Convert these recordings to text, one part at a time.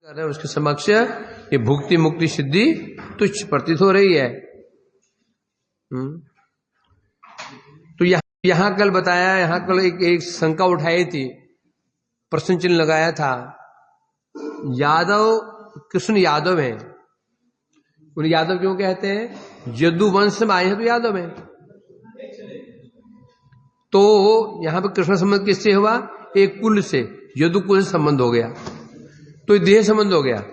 कर रहे हैं उसके समक्ष ये भुक्ति मुक्ति सिद्धि तुच्छ प्रतीत हो रही है। तो यहां कल बताया, यहां कल एक शंका उठाई थी, प्रश्न चिन्ह लगाया था। यादव, कृष्ण यादव हैं, उन यादव क्यों कहते हैं? यदु वंश में आए हैं तो यादव हैं। तो यहां पर कृष्ण संबंध किससे हुआ? एक कुल से, यदु कुल से संबंध हो गया, तो देह संबंध हो गया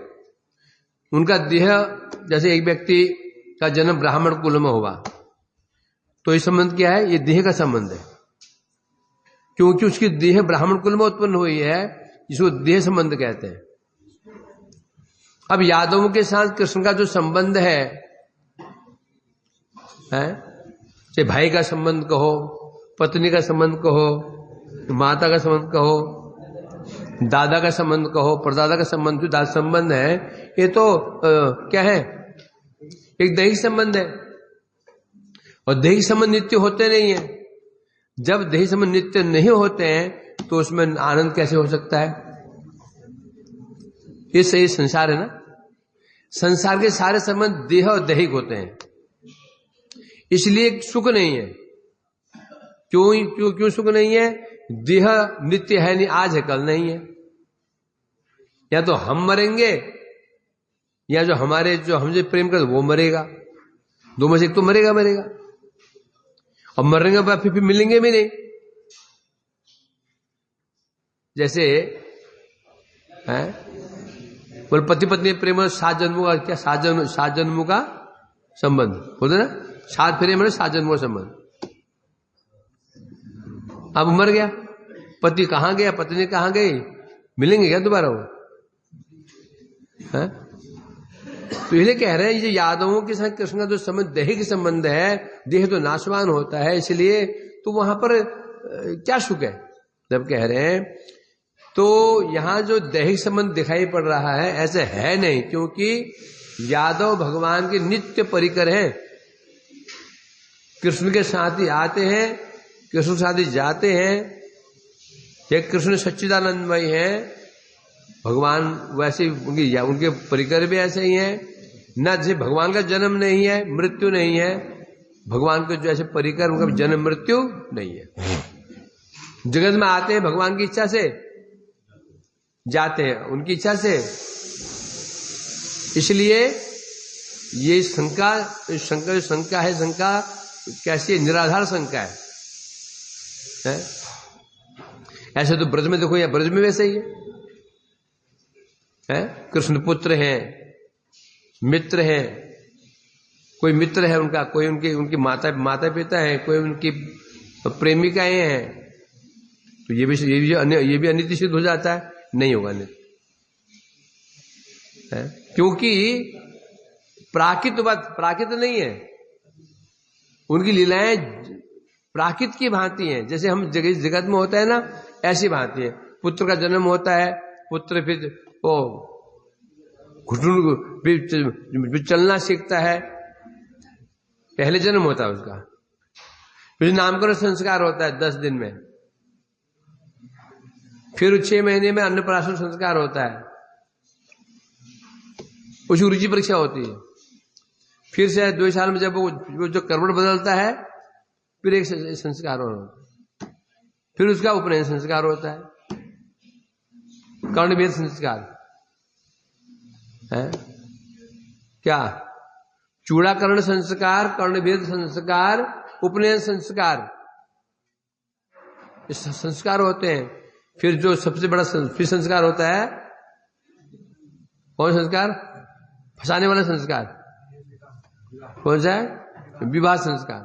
उनका। देह, जैसे एक व्यक्ति का जन्म ब्राह्मण कुल में हुआ तो ये संबंध क्या है? ये देह का संबंध है, क्योंकि उसकी देह ब्राह्मण कुल में उत्पन्न हुई है, जिसको देह संबंध कहते हैं। अब यादवों के साथ कृष्ण का जो संबंध है, चाहे भाई का संबंध कहो, पत्नी का संबंध कहो, माता का संबंध कहो, दादा का संबंध कहो, परदादा का संबंध, जो दादा संबंध है, ये तो क्या है? एक दैहिक संबंध है। और दैहिक संबंध नित्य होते नहीं है। जब दैहिक संबंध नित्य नहीं होते हैं तो उसमें आनंद कैसे हो सकता है? ये सही संसार है ना। संसार के सारे संबंध देह और दैहिक होते हैं, इसलिए सुख नहीं है। क्यों सुख नहीं है? देह नित्य है नहीं, आज है कल नहीं है। या तो हम मरेंगे या जो हमसे प्रेम कर वो मरेगा, दो में से एक तो मरेगा। और मरेंगे बाद फिर मिलेंगे भी नहीं। जैसे है बोल पति पत्नी प्रेम 7 जन्मों का क्या? 7 जन्मों का संबंध बोलते ना, 7 फेरे में 7 जन्मों का संबंध। अब मर गया, पति कहां गया, पत्नी कहां गई, मिलेंगे क्या दोबारा वो? है? तो इसलिए कह रहे हैं ये यादवों के साथ कृष्ण का जो संबंध दैहिक संबंध है, देह तो नाशवान होता है, इसलिए तो वहां पर क्या सुख है जब कह रहे हैं। तो यहां जो दैहिक संबंध दिखाई पड़ रहा है ऐसे है नहीं, क्योंकि यादव भगवान के नित्य परिकर हैं। कृष्ण के साथ ही आते हैं, कृष्ण के साथ ही जाते हैं। ये कृष्ण सच्चिदानंदमय है, भगवान वैसे उनके परिकर भी ऐसे ही हैं। न जैसे भगवान का जन्म नहीं है, मृत्यु नहीं है, भगवान के जैसे परिकर उनका जन्म मृत्यु नहीं है। जगत में आते हैं भगवान की इच्छा से, जाते हैं उनकी इच्छा से। इसलिए ये शंका है, शंका कैसी है? निराधार शंका है? ऐसे तो ब्रज में देखो, या ब्रज में वैसे ही है। कृष्ण पुत्र हैं, मित्र हैं, कोई मित्र है उनका, कोई उनकी माता पिता है, कोई उनकी प्रेमिकाएं हैं। तो ये भी अनित्य सिद्ध हो जाता है? नहीं होगा नित्य, क्योंकि प्राकृत नहीं है। उनकी लीलाएं प्राकृत की भांति हैं। जैसे हम जगत में होता है ना, ऐसी भांति है। पुत्र का जन्म होता है, पुत्र फिर वो घुटन चलना सीखता है, पहले जन्म होता है उसका। फिर नामकरण संस्कार होता है 10 दिन में, फिर 6 महीने में अन्नप्राशन संस्कार होता है, उसकी रुचि परीक्षा होती है। फिर से 2 साल में जब वो जो करवट बदलता है, फिर एक संस्कार होता है, फिर उसका उपनयन संस्कार होता है, कर्णभेद संस्कार है क्या? चूड़ाकरण संस्कार, कर्णभेद संस्कार, उपनयन संस्कार, इस संस्कार होते हैं। फिर जो सबसे बड़ा फिर संस्कार होता है, कौन संस्कार? फंसाने वाला संस्कार। कौन सा है? विवाह संस्कार।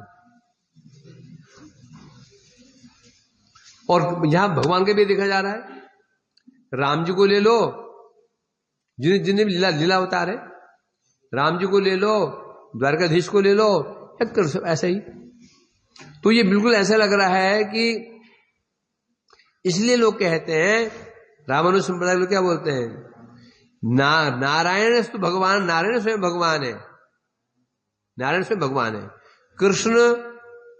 और यहां भगवान के भी देखा जा रहा है। राम जी को ले लो, जिन्हें लीला अवतार है, राम जी को ले लो, द्वारकाधीश को ले लो, ऐसा ही। तो ये बिल्कुल ऐसा लग रहा है कि इसलिए लोग कहते हैं, रामानुज संप्रदाय लोग क्या बोलते हैं? नारायण तो भगवान, नारायण स्वयं भगवान है, नारायण स्वयं भगवान है। कृष्ण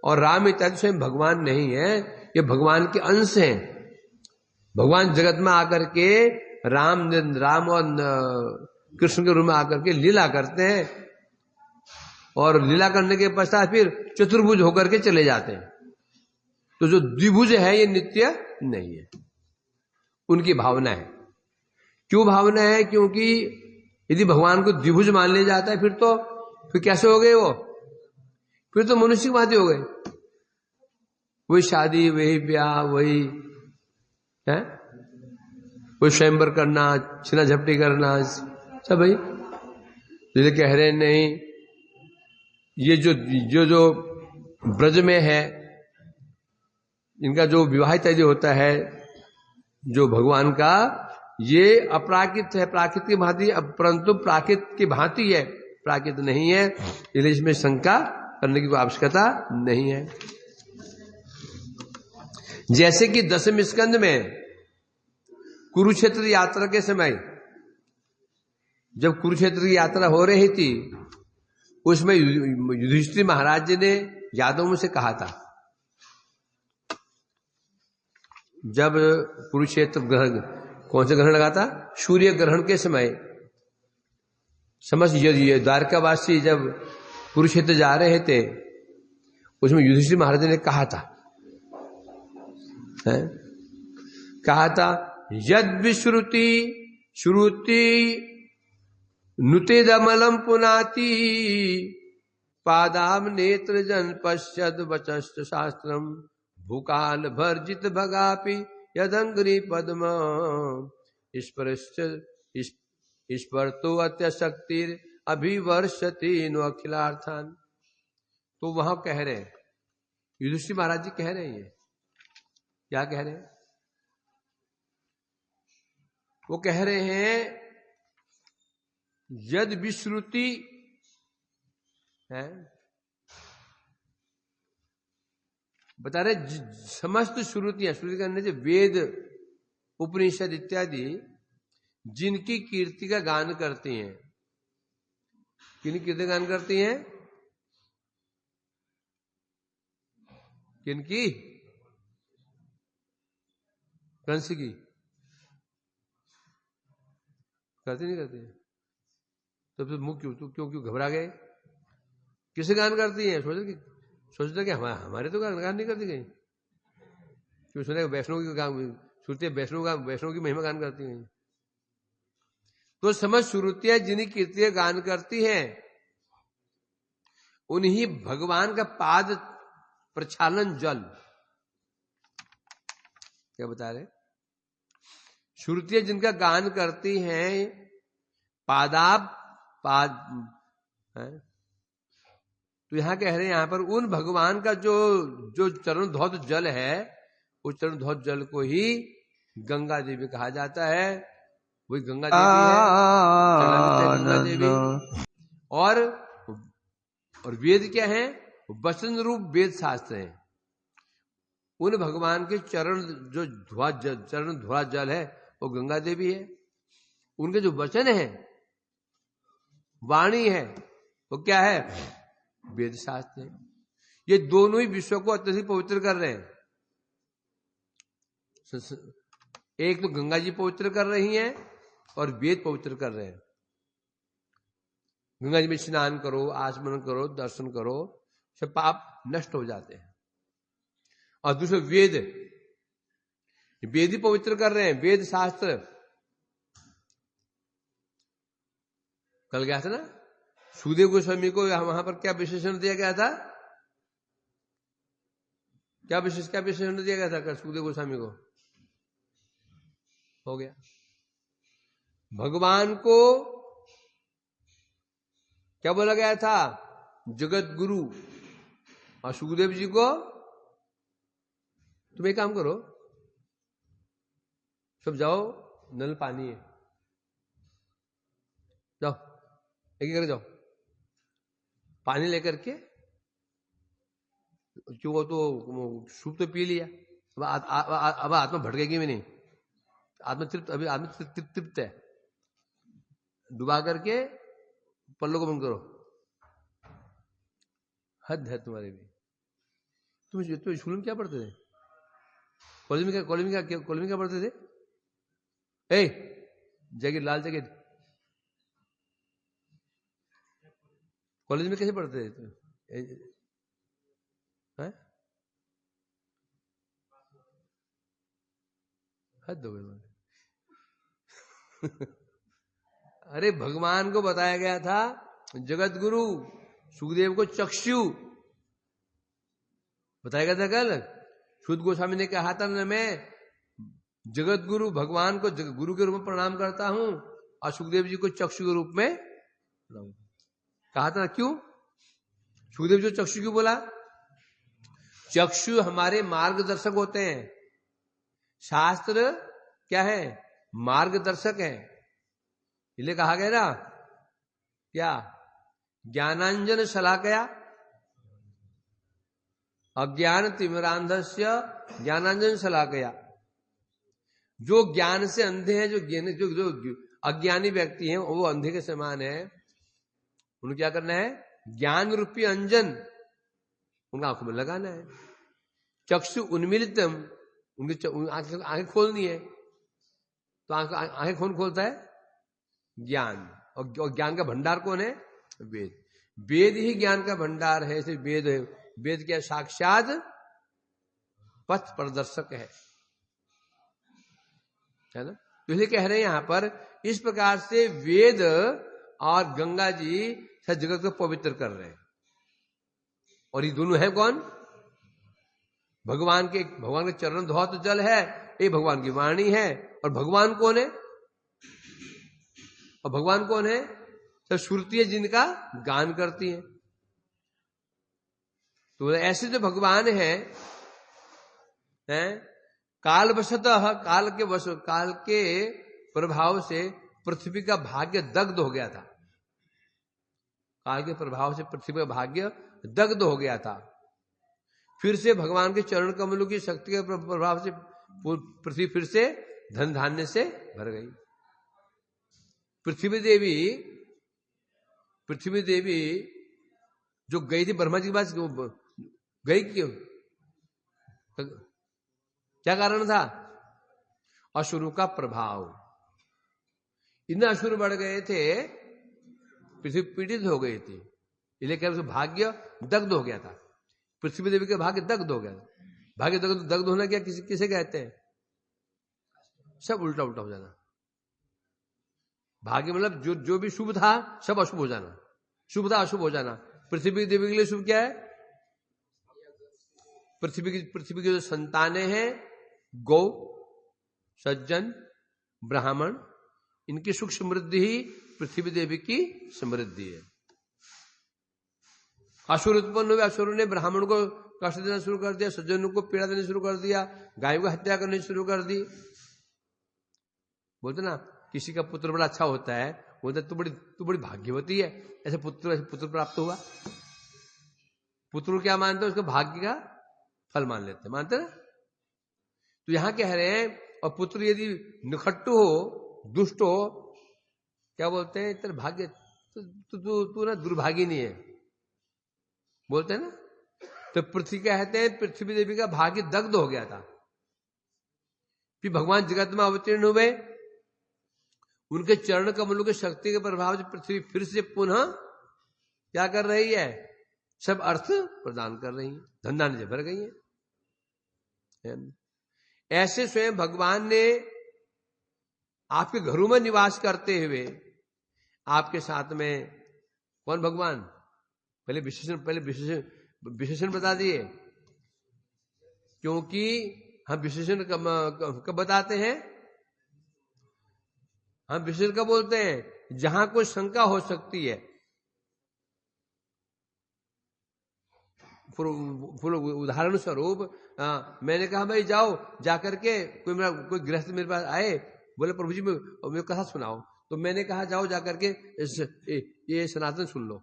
और राम इत्यादि स्वयं भगवान नहीं है, ये भगवान के अंश हैं। भगवान जगत में आकर के राम और कृष्ण के रूप में आकर के लीला करते हैं, और लीला करने के पश्चात फिर चतुर्भुज होकर के चले जाते हैं। तो जो द्विभुज है ये नित्य नहीं है, उनकी भावना है। क्यों भावना है? क्योंकि यदि भगवान को द्विभुज मान लिया जाता है फिर कैसे हो गए वो? फिर तो मनुष्य की बातें हो गए, वही शादी, वही ब्याह, वही है, वही स्वयंवर करना, छीना झपटी करना, सब भाई। जैसे कह रहे नहीं, ये जो ब्रज में है, इनका जो विवाहित यदि होता है जो भगवान का, ये अपराकृत है, प्राकृत की भांति, परंतु प्राकृत की भांति है, प्राकृत नहीं है, इसलिए इसमें शंका करने की कोई आवश्यकता नहीं है। जैसे कि दशम स्कंद में कुरुक्षेत्र यात्रा के समय, जब कुरुक्षेत्र की यात्रा हो रही थी, उसमें युधिष्ठिर महाराज जी ने यादवों से कहा था, जब कुरुक्षेत्र ग्रहण, कौन से ग्रहण लगा था? सूर्य ग्रहण के समय समझ, ये द्वारकावासी जब कुरुक्षेत्र जा रहे थे, उसमें युधिष्ठिर महाराज ने कहा था, यद विश्रुति श्रुति नुतेदमलम पुनाति पादाम नेत्र जन पश्यद वचस्त शास्त्रम भूकाल भर्जित भगापि यदंग्री पद्म ईश्वर तो अत्यशक्तिर अभिवर्षति नो अखिलार्थान। तो वहां कह रहे हैं, युधिष्ठिर महाराज जी कह रहे हैं, क्या कह रहे हैं? वो कह रहे हैं यद विश्रुति है, बता रहे समस्त श्रुतियां, श्रुति करने से वेद, उपनिषद इत्यादि जिनकी कीर्ति का गान करती हैं, किन कीर्ति गान करती हैं? किनकी? कंस की। करते नहीं करते? तो फिर मुंह क्यों घबरा गए? किसे गान करती हैं? सोचते कि हमारे तो गान नहीं करती कहीं। क्यों सुने वैष्णव की गान, सुनते वैष्णव की महिमा गान करती हैं। तो समझ श्रुतियां जिन्हीं कीर्ति गान करती हैं, उन्हीं भगवान का पाद प्रक्षालन जल, क्या बता रहे? श्रुतियां जिनका गान करती हैं, पाद है? तो यहां कह रहे हैं, यहां पर उन भगवान का जो चरण धौत जल है, उस चरण धौत जल को ही गंगा देवी कहा जाता है। वही गंगा देवी है, गंगा देवी। और वेद क्या है? वचन रूप वेद शास्त्र है। उन भगवान के चरण धुआ जल है, वो गंगा देवी है। उनके जो वचन है, वाणी है, वो क्या है? वेद शास्त्र है। ये दोनों ही विश्व को अत्यधिक पवित्र कर रहे हैं। एक तो गंगा जी पवित्र कर रही हैं और वेद पवित्र कर रहे हैं। गंगा जी में स्नान करो, आचमन करो, दर्शन करो, सब पाप नष्ट हो जाते हैं। और दूसरे वेद ही पवित्र कर रहे हैं, वेद शास्त्र। कल गया था ना, सुखदेव गोस्वामी को वहां पर क्या विशेषण दिया गया था? क्या विशेषण दिया गया था कल सुखदेव गोस्वामी को? हो गया, भगवान को क्या बोला गया था? जगत गुरु। और सुखदेव जी को तुम एक काम करो, सब जाओ, नल पानी है, जाओ एक कर जाओ, पानी लेकर के, क्यों वो तो सूप तो पी लिया, अब आत्मा भटकेगी भी नहीं, आत्मा तृप्त है। डुबा करके पल्लों को बंद करो। हद है तुम्हारे भी। तुम स्कूल में क्या पढ़ते थे? कॉलेज में क्या पढ़ते थे? जैकेट, लाल जैकेट। कॉलेज में कैसे पढ़ते थे? हद हो गई। अरे भगवान को बताया गया था जगत गुरु, सुखदेव को चक्षु बताया गया था कल। शुद्ध गोस्वामी ने कहा था ना, मैं जगत गुरु भगवान को गुरु के रूप में प्रणाम करता हूं और सुखदेव जी को चक्षु के रूप में कहा था। क्यों सुखदेव जी चक्षु क्यों बोला? चक्षु हमारे मार्गदर्शक होते हैं। शास्त्र क्या है? मार्गदर्शक है। इसलिए कहा गया ना, क्या ज्ञानांजन शलाकया अज्ञान तिमिरांधस्य ज्ञानांजन शलाकया। जो ज्ञान से अंधे हैं, जो अज्ञानी व्यक्ति हैं, वो अंधे के समान है। उन्हें क्या करना है? ज्ञान रूपी अंजन उनका आंखों में लगाना है। चक्षु उन्मीलितम, उनकी आंखें खोलनी है। तो आंखें कौन खोलता है? ज्ञान। और ज्ञान का भंडार कौन है? वेद। वेद ही ज्ञान का भंडार है। इसे वेद है। वेद क्या? साक्षात पथ प्रदर्शक है ना। तो इसलिए कह रहे हैं यहां पर, इस प्रकार से वेद और गंगा जी सब जगत को पवित्र कर रहे हैं। और ये दोनों है कौन? भगवान के चरण धौत जल है, ये भगवान की वाणी है। और भगवान कौन है? और भगवान कौन है? सब श्रुतियां जिनका गान करती हैं। तो ऐसे जो भगवान हैं, कालवशतः, काल के प्रभाव से पृथ्वी का भाग्य दग्ध हो गया था। काल के प्रभाव से पृथ्वी का भाग्य दग्ध हो गया था। फिर से भगवान के चरण कमलों की शक्ति के प्रभाव से पृथ्वी फिर से धन धान्य से भर गई। पृथ्वी देवी जो गई थी ब्रह्मा जी के पास, गई क्यों? क्या कारण था? असुरों का प्रभाव। इतने असुर बढ़ गए थे, पृथ्वी पीड़ित हो गई थी। इसलिए क्या भाग्य दग्ध हो गया था। पृथ्वी देवी का भाग्य दग्ध हो गया। भाग्य दग्ध होना क्या किसे कहते हैं? सब उल्टा उल्टा हो जाना। भाग्य मतलब जो भी शुभ था सब अशुभ हो जाना, शुभ था अशुभ हो जाना। पृथ्वी देवी के लिए शुभ क्या है? पृथ्वी की जो संतानें हैं, गौ, सज्जन, ब्राह्मण, इनकी सुख समृद्धि ही पृथ्वी देवी की समृद्धि है। असुर उत्पन्न हुए, असुरों ने ब्राह्मण को कष्ट देना शुरू कर दिया, सज्जनों को पीड़ा देना शुरू कर दिया, गायों को हत्या करनी शुरू कर दी। बोलते ना, किसी का पुत्र बड़ा अच्छा होता है, बोलते तू बड़ी भाग्यवती है, ऐसे पुत्र प्राप्त हुआ। पुत्र क्या मानते हैं? उसका भाग्य का फल मान लेते, मानते ना। तो यहां कह रहे हैं, और पुत्र यदि निखट्टू हो, दुष्ट हो, क्या बोलते हैं? तेरा भाग्य तू ना दुर्भागिनी है, बोलते हैं ना। तो पृथ्वी कहते हैं, पृथ्वी देवी का भाग्य दग्ध हो गया था। फिर भगवान जगत में अवतीर्ण हुए, उनके चरण कमलों की शक्ति के प्रभाव से पृथ्वी फिर से पुनः क्या कर रही है? सब अर्थ प्रदान कर रही है, धन धान्य से भर गई है। ऐसे स्वयं भगवान ने आपके घरों में निवास करते हुए आपके साथ में, कौन भगवान? पहले विशेषण बता दिए, क्योंकि हम विशेषण कब बताते हैं? हम विशेषण कब बोलते हैं? जहां कोई शंका हो सकती है। उदाहरण स्वरूप मैंने कहा भाई जाओ जाकर के, कोई गृहस्थ मेरे पास आए, बोले प्रभु जी मेरे कथा सुनाओ। तो मैंने कहा जाओ जाकर के ये सनातन सुन लो।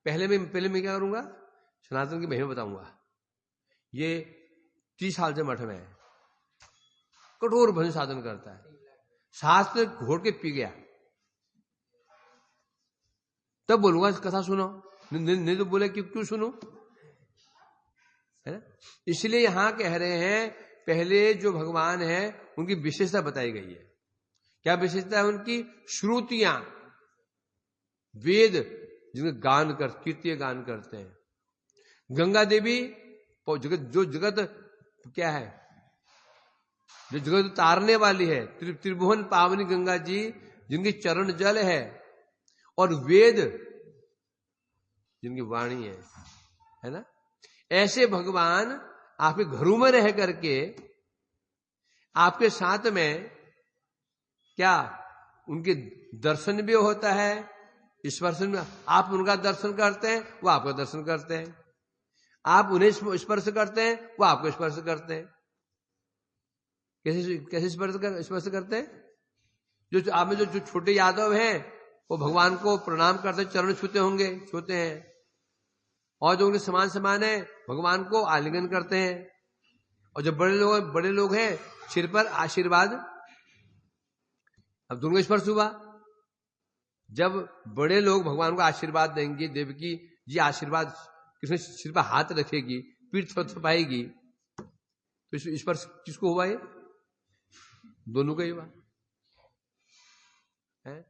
पहले मैं क्या करूंगा? सनातन की महिमा बताऊंगा। ये 30 साल से मठ में है, कठोर भजन साधन करता है, शास्त्र घोट के पी गया, तब बोलूंगा कथा सुनो, नहीं तो बोले क्यों सुनो, है ना। इसलिए यहां कह रहे हैं पहले जो भगवान है उनकी विशेषता बताई गई है। क्या विशेषता है उनकी? श्रुतियां, वेद जिनके गान कर, कीर्ति गान करते हैं। गंगा देवी जो जगत क्या है, जो जगत तारने वाली है, त्रिभुवन पावनी गंगा जी जिनकी चरण जल है, और वेद जिनकी वाणी है ना। ऐसे भगवान आपके घरों में रह करके आपके साथ में क्या उनके दर्शन भी होता है, स्पर्श में आप उनका दर्शन करते हैं, वो आपका दर्शन करते हैं, आप उन्हें स्पर्श करते हैं, वो आपको स्पर्श करते हैं। कैसे कैसे स्पर्श करते हैं? जो आप में जो छोटे यादव हैं वो भगवान को प्रणाम करते, चरण छूते होंगे, छूते हैं, और जो उनके समान है भगवान को आलिंगन करते हैं। और जब बड़े लोग हैं सिर पर आशीर्वाद, अब दोनों स्पर्श हुआ। जब बड़े लोग भगवान को आशीर्वाद देंगे, देवकी जी आशीर्वाद किसने सिर पर हाथ रखेगी, पीठ थपथपाएगी, तो स्पर्श किसको हुआ? ये दोनों का ही हुआ है।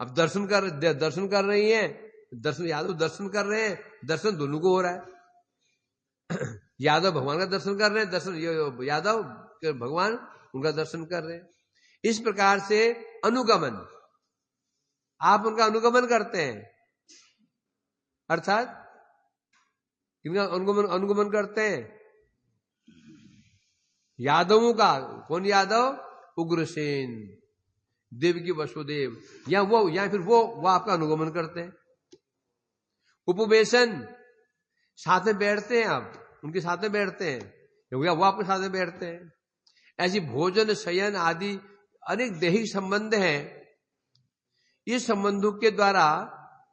अब दर्शन कर रही हैं, दर्शन यादव दर्शन कर रहे हैं, दर्शन दोनों को हो रहा है। यादव भगवान का दर्शन कर रहे हैं, दर्शन यादव भगवान उनका दर्शन कर रहे हैं। इस प्रकार से अनुगमन, आप उनका अनुगमन करते हैं, अर्थात इनका अनुगमन करते हैं। यादवों का, कौन यादव? उग्रसेन, देवकी वसुदेव, या फिर वो आपका अनुगमन करते हैं। उपवेशन, साथ में बैठते हैं, आप उनके साथ में बैठते हैं, वो आपके साथ में बैठते हैं। ऐसी भोजन शयन आदि अनेक दैहिक संबंध हैं। इस संबंधों के द्वारा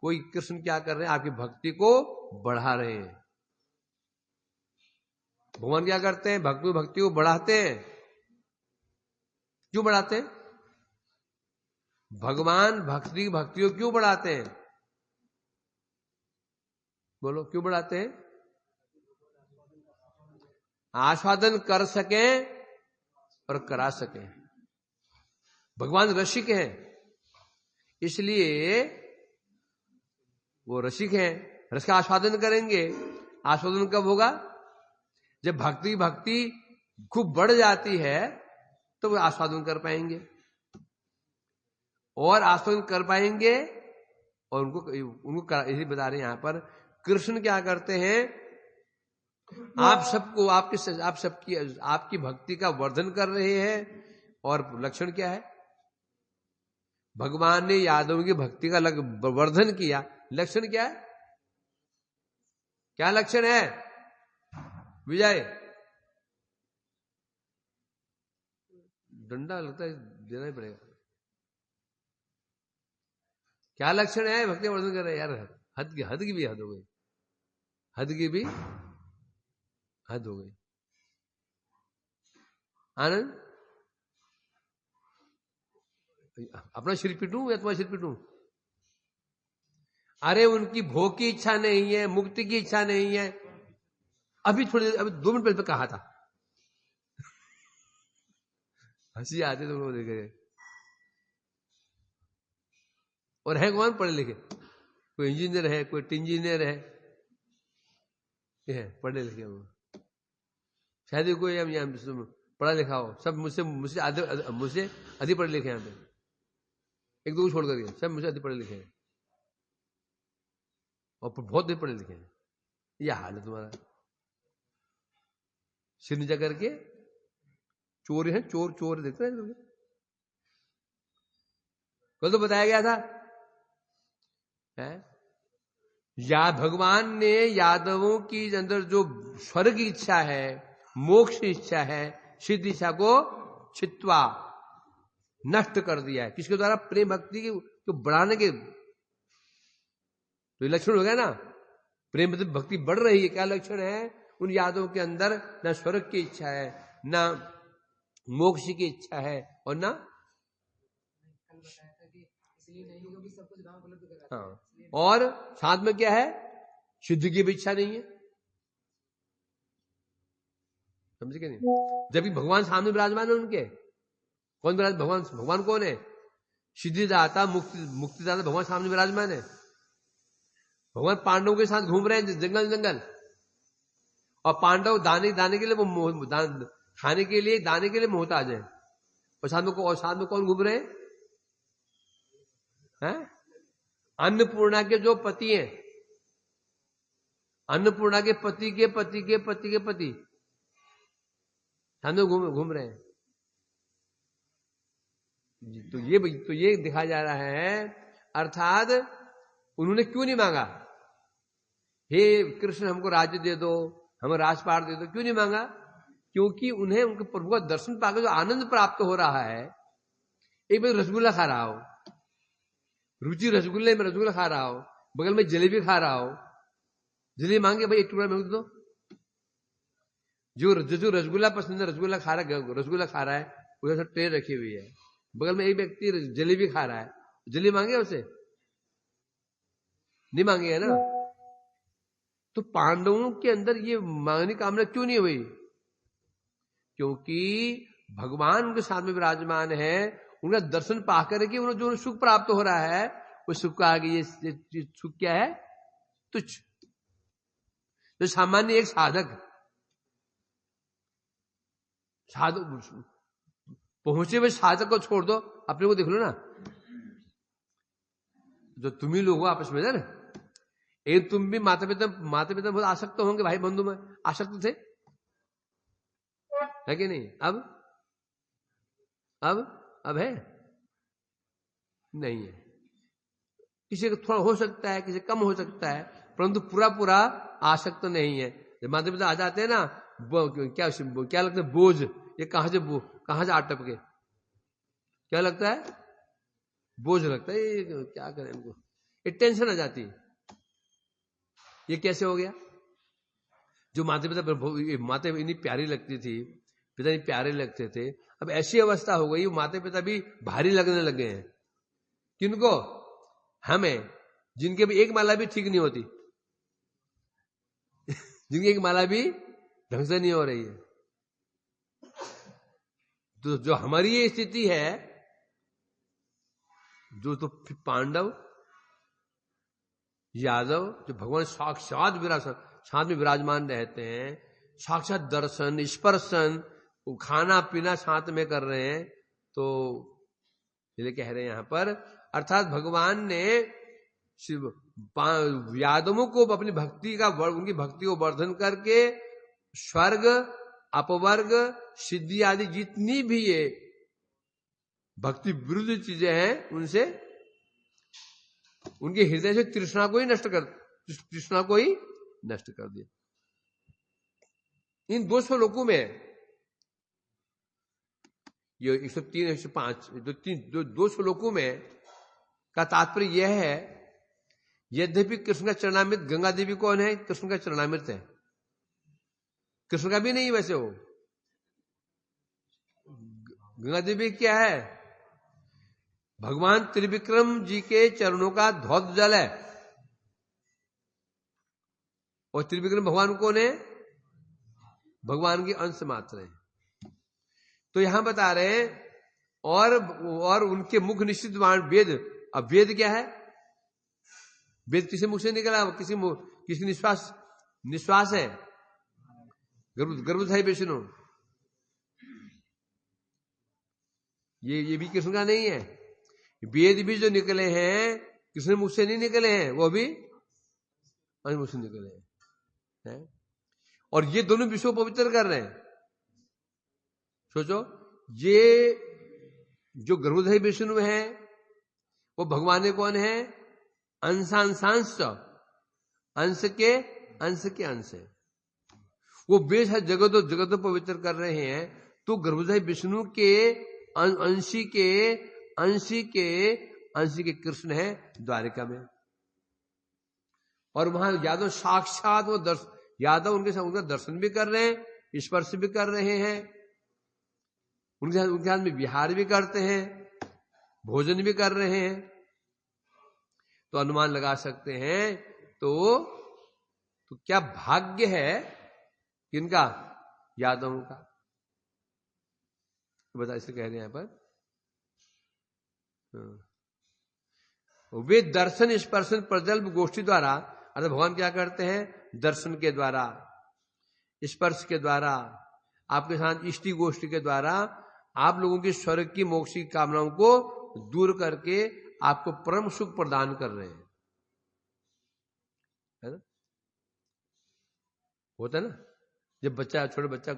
कोई कृष्ण क्या कर रहे हैं? आपकी भक्ति को बढ़ा रहे हैं। भगवान क्या करते हैं? भक्ति को बढ़ाते हैं। क्यों बढ़ाते हैं? भगवान भक्ति को क्यों बढ़ाते हैं? बोलो, क्यों बढ़ाते हैं? आस्वादन कर सकें और करा सकें। भगवान रसिक हैं, इसलिए वो रसिक हैं, रस का आस्वादन करेंगे। आस्वादन कब होगा? जब भक्ति खूब बढ़ जाती है तो वो आस्वादन कर पाएंगे, और आस्वादन कर पाएंगे। और उनको यही बता रहे हैं यहां पर, कृष्ण क्या करते हैं? आप सबको आपकी भक्ति का वर्धन कर रहे हैं। और लक्षण क्या है? भगवान ने यादवों की भक्ति का वर्धन किया। लक्षण क्या है? क्या लक्षण है विजय? डंडा लगता है, देना ही पड़ेगा। क्या लक्षण है भक्ति वर्धन कर रहे हैं? यार हद की भी हद हो गई, हद की भी हद हो गई। आनंद, अपना सिर पीटूं या तुम्हारा सिर पीटूं? अरे उनकी भोग की इच्छा नहीं है, मुक्ति की इच्छा नहीं है। अभी 2 मिनट पहले कहा था, हंसी आती तो वो देखे। और है कौन? पढ़े लिखे, कोई इंजीनियर है, कोई इंजीनियर है, पढ़े लिखे वो, शायद कोई पढ़ा लिखा हो। सब मुझसे अधिक पढ़े लिखे हैं यहाँ पे, 1-2 छोड़ करके सब मुझसे अधिक पढ़े लिखे हैं, और बहुत भी पढ़े लिखे हैं। यह हाल है तुम्हारा। सिर नीचा करके चोर है, चोर देखते हैं। कल तो बताया गया था या भगवान ने यादवों की अंदर जो स्वर्ग की इच्छा है, मोक्ष की इच्छा है, सिद्ध इच्छा को छित्वा नष्ट कर दिया है। किसके द्वारा? प्रेम भक्ति को बढ़ाने के। तो ये लक्षण हो गया ना, प्रेम भक्ति बढ़ रही है। क्या लक्षण है? उन यादवों के अंदर न स्वर्ग की इच्छा है, न मोक्ष की इच्छा है, और न हाँ, और साथ में क्या है? सिद्ध की भी इच्छा नहीं है। समझ के नहीं? जबकि भगवान सामने विराजमान है उनके। कौन विराज? भगवान। भगवान कौन है? सिद्धिदाता, मुक्तिदाता भगवान सामने विराजमान है। भगवान पांडवों के साथ घूम रहे हैं जंगल जंगल, और पांडव दाने के लिए वो खाने के लिए, दाने के लिए मोहताज है। और साथ में कौन घूम रहे हैं? अन्नपूर्णा के जो पति हैं, अन्नपूर्णा के पति के पति के पति के पति साथ में घूम रहे हैं। तो ये दिखाया जा रहा है। अर्थात उन्होंने क्यों नहीं मांगा, हे कृष्ण हमको राज्य दे दो, हमें राजपाट दे दो? क्यों नहीं मांगा? क्योंकि उन्हें उनके प्रभु का दर्शन पाकर जो आनंद प्राप्त हो रहा है, एक बार रसगुल्ला खा रहा हो, रुचि रसगुल्ले में रसगुल्ला खा रहा हो, बगल में जलेबी खा रहा हो, जलेबी मांगे भाई एक टुकड़ा में दो। जो रसगुल्ला पसंद है, रसगुल्ला खा रहा है, उधर ट्रे रखी हुई है, बगल में एक व्यक्ति जलेबी खा रहा है, जलेबी मांगे उसे? नहीं मांगे है ना। तो पांडवों के अंदर ये मांगने की कामना क्यों नहीं हुई? क्योंकि भगवान उनके साथ में विराजमान है। उनका दर्शन पाकर के उन्हें जो सुख प्राप्त हो रहा है, उस सुख का आगे ये सुख क्या है? तुच्छ। तो सामान्य एक साधक पहुंचे हुए साधक को छोड़ दो, अपने को देख लो ना। जो तुम ही लोग हो आपस में ना, एक तुम भी माता पिता बहुत आसक्त होंगे, भाई बंधु में आसक्त थे, है कि नहीं? अब है? नहीं है। किसी को थोड़ा हो सकता है, किसी कम हो सकता है, परंतु पूरा आसक्त नहीं है। जब माता पिता आ जाते हैं ना, क्या लगता है? बोझ। ये कहां से आटप के, क्या लगता है? बोझ लगता है। ये क्या करें इनको, ये टेंशन आ जाती है। ये कैसे हो गया? जो माता इतनी प्यारी लगती थी, पिता इतनी प्यारे लगते थे, अब ऐसी अवस्था हो गई, माता पिता भी भारी लगने लगे हैं। किनको? हमें, जिनके भी एक माला भी ठीक नहीं होती जिनकी एक माला भी ढंग से नहीं हो रही है। तो जो हमारी ये स्थिति है, जो तो पांडव यादव, जो भगवान साथ में विराजमान रहते हैं, साक्षात दर्शन स्पर्शन, खाना पीना साथ में कर रहे हैं, तो इसलिए कह रहे हैं यहां पर, अर्थात भगवान ने यादवों को अपनी उनकी भक्ति को वर्धन करके स्वर्ग, अपवर्ग, सिद्धि आदि जितनी भी ये भक्ति विरुद्ध चीजें हैं, उनसे उनके हृदय से तृष्णा को ही नष्ट कर दिया। इन 200 लोकों में, ये 103 105 200 लोकों में का तात्पर्य यह है, यद्यपि कृष्ण का चरणामृत, गंगा देवी कौन है? कृष्ण का चरणामृत है। कृष्ण का भी नहीं वैसे, वो गंगा देवी क्या है? भगवान त्रिविक्रम जी के चरणों का धौत जल है। और त्रिविक्रम भगवान कौन है? भगवान के अंश मात्र है। तो यहां बता रहे हैं, और उनके मुख निश्चित वेद। अब वेद क्या है? वेद किसी मुख से निकला? किसी निश्वास है? गर्भधारी विष्णु, ये भी कृष्ण का नहीं है। वेद भी जो निकले हैं, कृष्ण मुख से नहीं निकले हैं, वो भी मुख से निकले हैं। और ये दोनों विश्व को पवित्र कर रहे हैं। सोचो, ये जो गर्भधारी विष्णु है, वो भगवान कौन है? अंशांश, अंश के अंश है। वो बेशक जगत पवित्र कर रहे हैं। तो गर्भधारी विष्णु के अंशी के कृष्ण है द्वारिका में। और वहां यादव साक्षात वो यादव उनका दर्शन भी कर रहे हैं, स्पर्श भी कर रहे हैं, उनके हाथ में विहार भी करते हैं, भोजन भी कर रहे हैं। तो अनुमान लगा सकते हैं, तो क्या भाग्य है किनका? यादवों का। बता इसे कह रहे हैं यहां पर। वे दर्शन स्पर्शन प्रजल्प गोष्ठी द्वारा, अर्थात भगवान क्या करते हैं? दर्शन के द्वारा, स्पर्श के द्वारा, आपके साथ इष्टि गोष्ठी के द्वारा आप लोगों की स्वर्ग की मोक्ष की कामनाओं को दूर करके आपको परम सुख प्रदान कर रहे हैं, है ना? होता है ना, जब बच्चा, छोटा बच्चा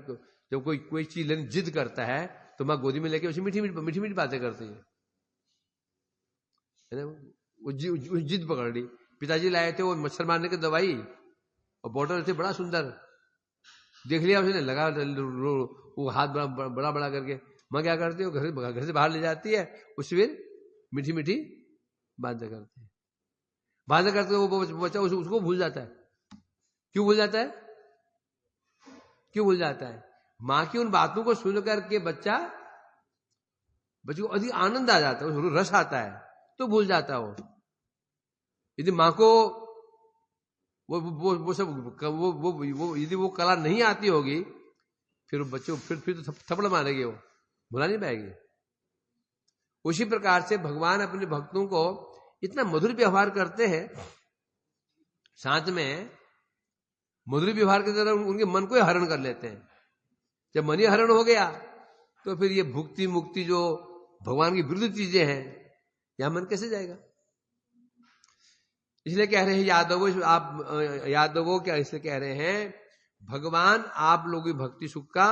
जब कोई चीज लेने जिद करता है तो मां गोदी में लेके उसे मीठी मीठी बातें करती है ना। वो जिद पकड़ ली। पिताजी लाए थे वो मच्छर मारने की दवाई और बोतल थे, बड़ा सुंदर, देख लिया उसने, लगा वो हाथ बड़ा बड़ा करके। माँ क्या करती है? घर से बाहर ले जाती है, उस फिर मीठी मीठी बातें करती है। बातें करते वो बच्चा उसको भूल जाता है। क्यों भूल जाता है? क्यों भूल जाता है? माँ की उन बातों को सुन करके बच्चे को अधिक आनंद आ जाता है, रस आता है, तो भूल जाता है वो। यदि माँ को वो सब वो यदि वो कला नहीं आती होगी, फिर बच्चों फिर तो थप्पड़ मारेंगे, वो भुला नहीं पाएगी। उसी प्रकार से भगवान अपने भक्तों को इतना मधुर व्यवहार करते हैं, साथ में मधुर व्यवहार के द्वारा उनके मन को हरण कर लेते हैं। जब मन ही हरण हो गया तो फिर ये भुक्ति मुक्ति जो भगवान की विरुद्ध चीजें हैं, यहां मन कैसे जाएगा? इसलिए कह रहे हैं यादवों क्या इसलिए कह रहे हैं? भगवान आप लोगों की भक्ति सुख का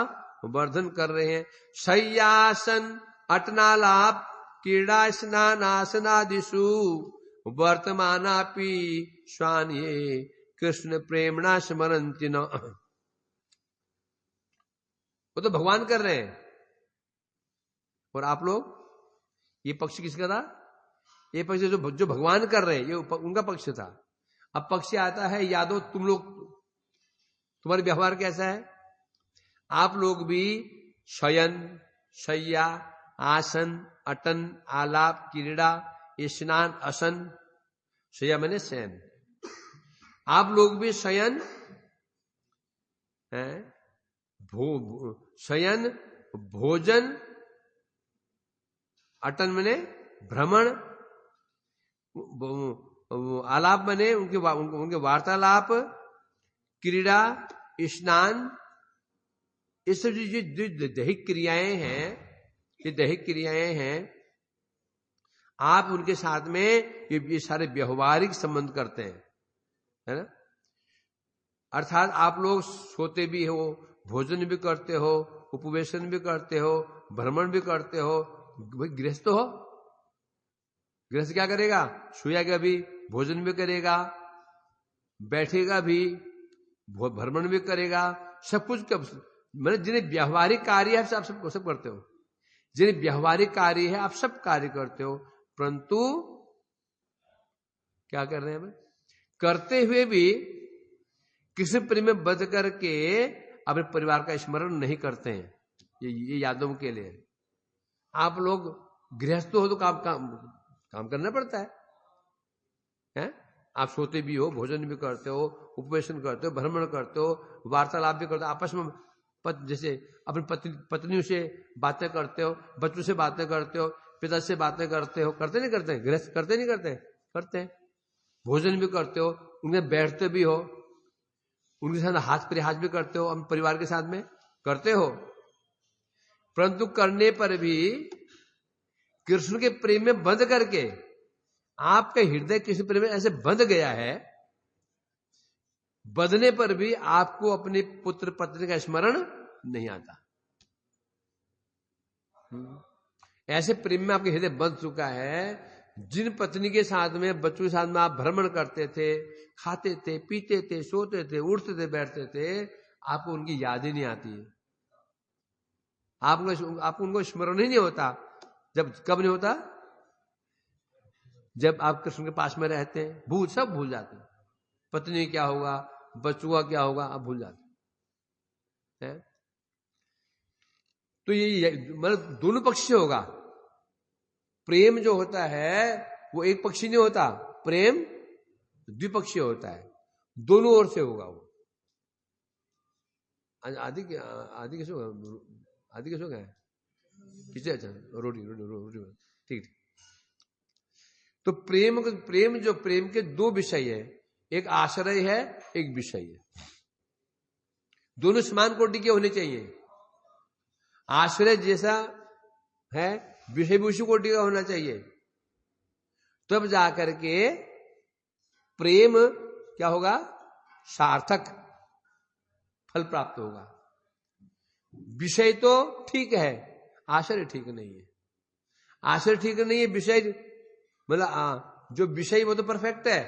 वर्धन कर रहे हैं। शय्यासन अटनालाप क्रीड़ा स्नानासनादिषु वर्तमानापि स्वान्ये कृष्ण प्रेमणा स्मरन्ति न। वो तो भगवान कर रहे हैं, और आप लोग, ये पक्ष किसका था? ये पक्ष जो भगवान कर रहे हैं, ये उनका पक्ष था। अब पक्ष आता है यादव, तुम लोग, तुम्हारा व्यवहार कैसा है? आप लोग भी शयन, शय्या, आसन, अटन, आलाप, क्रीड़ा, स्नान, असन, शय्या मैंने शयन, आप लोग भी शयन है, शयन, भोजन, अटन मैंने भ्रमण, आलाप बने उनके वार्तालाप, क्रीड़ा, स्नान, ये सब जो दैहिक क्रियाएं हैं, ये दैहिक क्रियाएं हैं, आप उनके साथ में ये सारे व्यवहारिक संबंध करते हैं, है ना? अर्थात आप लोग सोते भी हो, भोजन भी करते हो, उपवेशन भी करते हो, भ्रमण भी करते हो। भाई गृहस्थ हो, गृहस्थ क्या करेगा? सोएगा भी, भोजन भी करेगा, बैठेगा भी, भ्रमण भी करेगा, सब कुछ। मतलब जिन्हें व्यवहारिक कार्य है आप सब करते हो, जिन्हें व्यवहारिक कार्य है आप सब कार्य करते हो, परंतु क्या कर रहे हैं? करते हुए भी किसी प्रेम में बंध करके अपने परिवार का स्मरण नहीं करते हैं। ये यादवों के लिए। आप लोग गृहस्थ हो तो काम करना पड़ता है? आप सोते भी हो, भोजन भी करते हो, उपवेशन करते हो, भ्रमण करते हो, वार्तालाप भी करते हो, आपस में जैसे अपनी पत्नियों से बातें करते हो, बच्चों से बातें करते हो, पिता से बातें करते हो, करते नहीं करते? गृहस्थ करते नहीं करते? करते हैं। भोजन भी करते हो, उनके बैठते भी हो, उनके साथ हाथ परिहास भी करते हो, अपने परिवार के साथ में करते हो, परंतु करने पर भी कृष्ण के प्रेम में बंध करके आपका हृदय कृष्ण प्रेम में ऐसे बंध गया है, बंधने पर भी आपको अपने पुत्र पत्नी का स्मरण नहीं आता। ऐसे प्रेम में आपके हृदय बंध चुका है। जिन पत्नी के साथ में, बच्चों के साथ में आप भ्रमण करते थे, खाते थे, पीते थे, सोते थे, उठते थे, बैठते थे, आपको उनकी याद ही नहीं आती है। आपको उनको स्मरण ही नहीं होता। जब कब नहीं होता? जब आप कृष्ण के पास में रहते हैं, सब भूल जाते हैं। पत्नी क्या होगा, बच्चों का क्या होगा, आप भूल जाते हैं। तो ये मतलब दोनों पक्ष से होगा। प्रेम जो होता है वो एक पक्षी नहीं होता, प्रेम द्विपक्षीय होता है, दोनों ओर से होगा वो। आदि आदि किसको आदि किसको क्या है किसे? अच्छा रोटी रोटी रोटी ठीक ठीक। तो प्रेम जो प्रेम के दो विषय है, एक आश्रय है एक विषय है। दोनों समान कोटि के होने चाहिए। आश्रय जैसा है विषय भी उसी कोटि का होना चाहिए, तब जाकर के प्रेम क्या होगा? सार्थक फल प्राप्त होगा। विषय तो ठीक है, आश्रय ठीक नहीं है। आश्रय ठीक नहीं है, विषय मतलब जो विषय वो तो परफेक्ट है,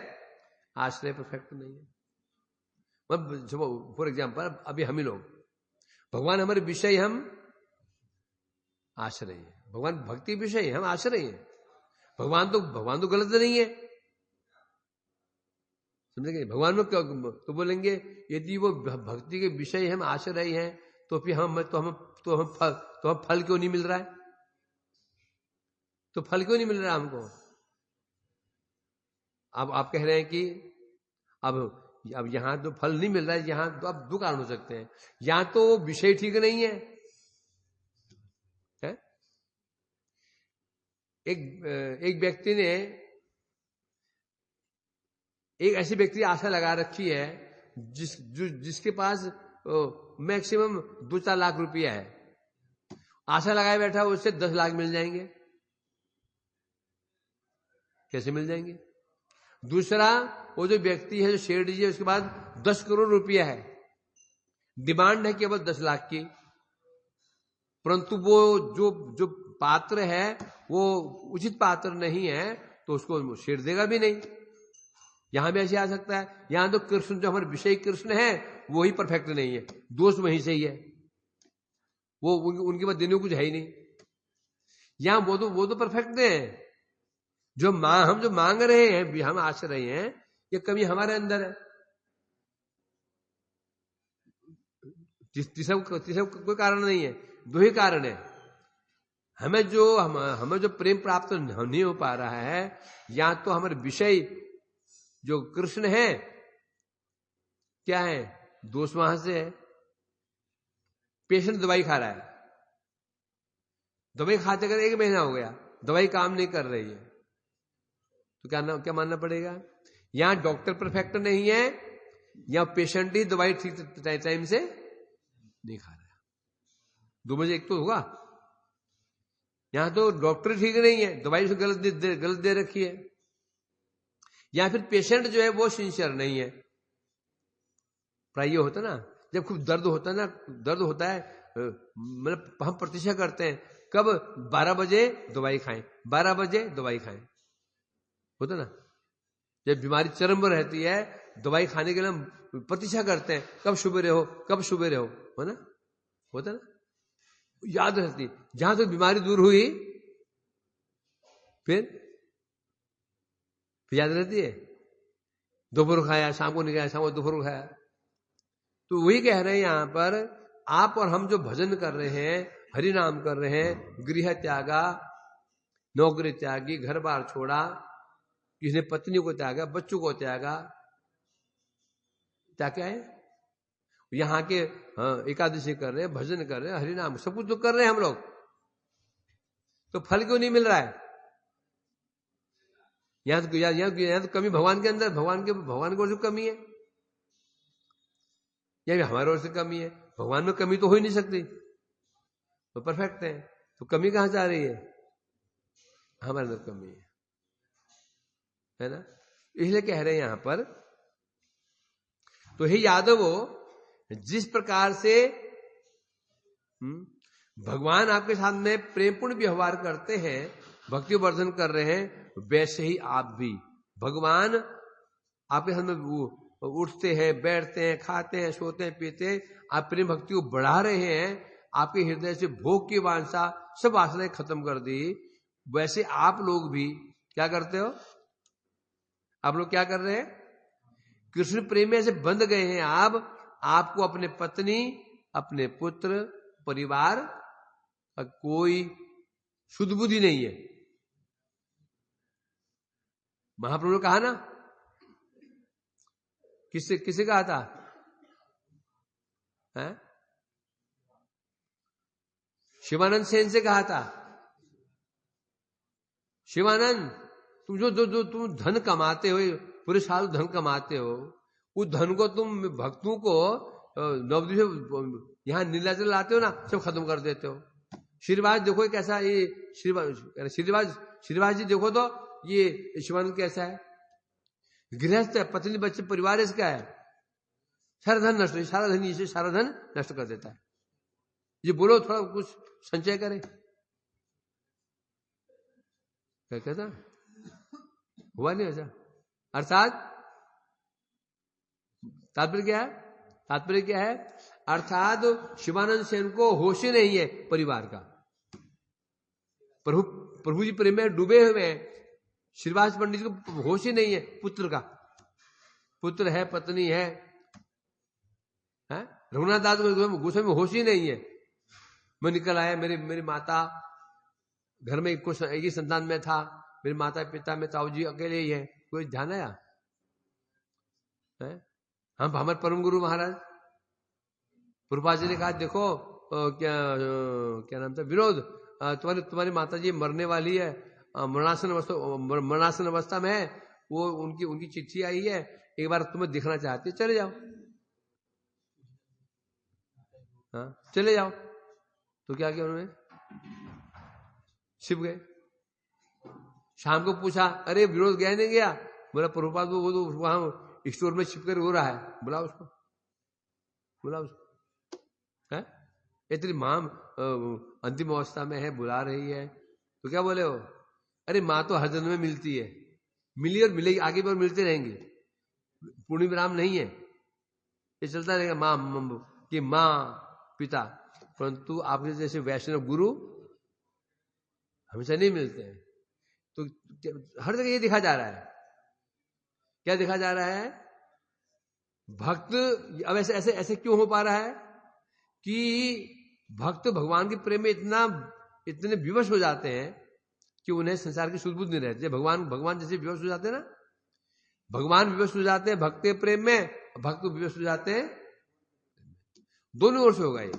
आश्रय परफेक्ट नहीं है। मतलब फॉर एग्जाम्पल अभी हम ही लोग, भगवान हमारे विषय, हम आश्रय है। भगवान भक्ति विषय, हम आश्रय है। भगवान तो गलत नहीं है, समझेंगे? भगवान में तो बोलेंगे यदि वो भक्ति के विषय हम आश्रय हैं तो फिर हम फल क्यों नहीं मिल रहा है? तो फल क्यों नहीं मिल रहा हमको? अब आप कह रहे हैं कि अब यहां तो फल नहीं मिल रहा है, यहां तो अब दो कारण हो सकते हैं। या तो विषय ठीक नहीं है, है? एक व्यक्ति ने, एक ऐसे व्यक्ति आशा लगा रखी है जिसके पास मैक्सिमम 2-4 लाख रुपया है, आशा लगाए बैठा उससे 10 लाख मिल जाएंगे। कैसे मिल जाएंगे? दूसरा, वो जो व्यक्ति है जो शेठ जी है, उसके बाद 10 करोड़ रुपया है, डिमांड है केवल 10 लाख की, परंतु वो जो पात्र है वो उचित पात्र नहीं है, तो उसको शेठ देगा भी नहीं। यहां भी ऐसे आ सकता है। यहां तो कृष्ण जो हमारे विषय कृष्ण है वो ही परफेक्ट नहीं है, दोष वहीं से ही है, वो उनके बाद देने को कुछ है ही नहीं। यहां वो तो परफेक्ट है। हम जो मांग रहे हैं, हम आश रहे हैं, ये कमी हमारे अंदर है। तीसरा कोई कारण नहीं है, दो ही कारण है। हमें जो प्रेम प्राप्त नहीं हो पा रहा है, या तो हमारे विषय जो कृष्ण है क्या है, दोष वहां से है। पेशेंट दवाई खा रहा है, दवाई खाते कर 1 महीना हो गया, दवाई काम नहीं कर रही है, तो क्या मानना पड़ेगा? यहां डॉक्टर परफेक्ट नहीं है, या पेशेंट ही दवाई ठीक टाइम से नहीं खा रहा है। 2 बजे एक तो होगा। यहां तो डॉक्टर ठीक नहीं है, दवाई से गलत दे रखी है, या फिर पेशेंट जो है वो सिंसियर नहीं है। प्राय ये होता ना, जब खूब दर्द होता है, मतलब हम प्रतीक्षा करते हैं कब 12 बजे दवाई खाएं, 12 बजे दवाई खाएं, होता ना। जब बीमारी चरम पर रहती है, दवाई खाने के लिए हम प्रतीक्षा करते हैं कब सुबह हो, है ना, होता ना, याद रहती। जहां तो बीमारी दूर हुई फिर याद रहती है, दोपहर खाया, शाम को नहीं खाया, शाम को दोपहर खाया। तो वही कह रहे हैं यहां पर, आप और हम जो भजन कर रहे हैं, हरि नाम कर रहे हैं, गृह त्यागा, नौकरी त्यागी, घर बार छोड़ा, किसी ने पत्नी को त्यागा, बच्चों को त्यागा, क्या है? यहां के एकादशी कर रहे हैं, भजन कर रहे हैं, हरि नाम सब कुछ तो कर रहे हैं हम लोग, तो फल क्यों नहीं मिल रहा है? यहां तो कमी भगवान के अंदर, भगवान की ओर से कमी है, या हमारे ओर से कमी है? भगवान में कमी तो हो ही नहीं सकती, तो परफेक्ट है, तो कमी कहां से आ रही है? हमारे अंदर कमी है ना। इसलिए कह रहे हैं यहां पर, तो हे यादवो, जिस प्रकार से भगवान आपके साथ में प्रेमपूर्ण व्यवहार करते हैं, भक्ति वर्धन कर रहे हैं, वैसे ही आप भी भगवान आपके साथ में उठते हैं, बैठते हैं, खाते हैं, सोते हैं, पीते हैं, आप प्रेम भक्ति को बढ़ा रहे हैं, आपके हृदय से भोग की वांछा सब वासनाएं खत्म कर दी। वैसे आप लोग भी क्या करते हो? आप लोग क्या कर रहे हैं? कृष्ण प्रेम में ऐसे बंध गए हैं आप, आपको अपने पत्नी, अपने पुत्र, परिवार का कोई शुद्ध बुद्धि नहीं है। महाप्रभु ने कहा ना, किसे कहा था? है? शिवानंद सेन से कहा था, शिवानंद तुम जो तुम धन कमाते हो, पूरे साल धन कमाते हो, उस धन को तुम भक्तों को नवद्वीप यहां नीलाचल लाते हो ना, सब खत्म कर देते हो। श्रीवास देखो कैसा, ये श्रीवास जी देखो तो ये शिवानंद कैसा है, गृहस्थ है, पत्नी बच्चे परिवार इसका है, सारा धन नष्ट, सारा धन इसे सारा धन नष्ट कर देता है। ये बोलो थोड़ा कुछ संचय करे, क्या कहता हुआ नहीं ऐसा। अर्थात तात्पर्य क्या है, अर्थात शिवानंद सेन को होश ही नहीं है परिवार का, प्रभु जी प्रेम में डूबे हुए हैं। श्रीवास पंडित जी को होश ही नहीं है पुत्र का, पुत्र है, पत्नी है? रघुनाथ दास गोस्वामी में होश ही नहीं है। मैं निकल आया, मेरी माता घर में एक ही संतान में था, मेरे माता पिता में ताऊ जी अकेले ही है, कोई ध्यान आया है? हम हमारे परम गुरु महाराज प्रभुपाद जी ने कहा, देखो क्या नाम था, विनोद, तुम्हारी माता जी मरने वाली है, मरणासन अवस्था में है, वो उनकी चिट्ठी आई है, एक बार तुम्हें दिखना चाहती है, चले जाओ। हाँ चले जाओ। तो क्या किया उन्होंने, छिप गए। शाम को पूछा, अरे विरोध गया नहीं गया? बोला प्रभुपाद वो तो वहां स्टोर में छिप कर हो रहा है, बुलाओ उसको। है इतनी मां अंतिम अवस्था में है, बुला रही है, तो क्या बोले हो? अरे माँ तो हर जन्म में मिलती है, मिली और मिलेगी, आगे भी और मिलते रहेंगे, पूर्ण विराम नहीं है, ये चलता रहेगा माँ कि माँ पिता, परंतु आपके जैसे वैष्णव गुरु हमेशा नहीं मिलते हैं। तो हर जगह ये दिखा जा रहा है, क्या दिखा जा रहा है? भक्त अब ऐसे क्यों हो पा रहा है कि भक्त भगवान के प्रेम में इतने विवश हो जाते हैं कि उन्हें संसार की सुध बुध नहीं रहती। भगवान जैसे विवश हो जाते हैं ना, भगवान विवश हो जाते हैं भक्त के प्रेम में, भक्त विवश हो जाते हैं, दोनों ओर से होगा ये,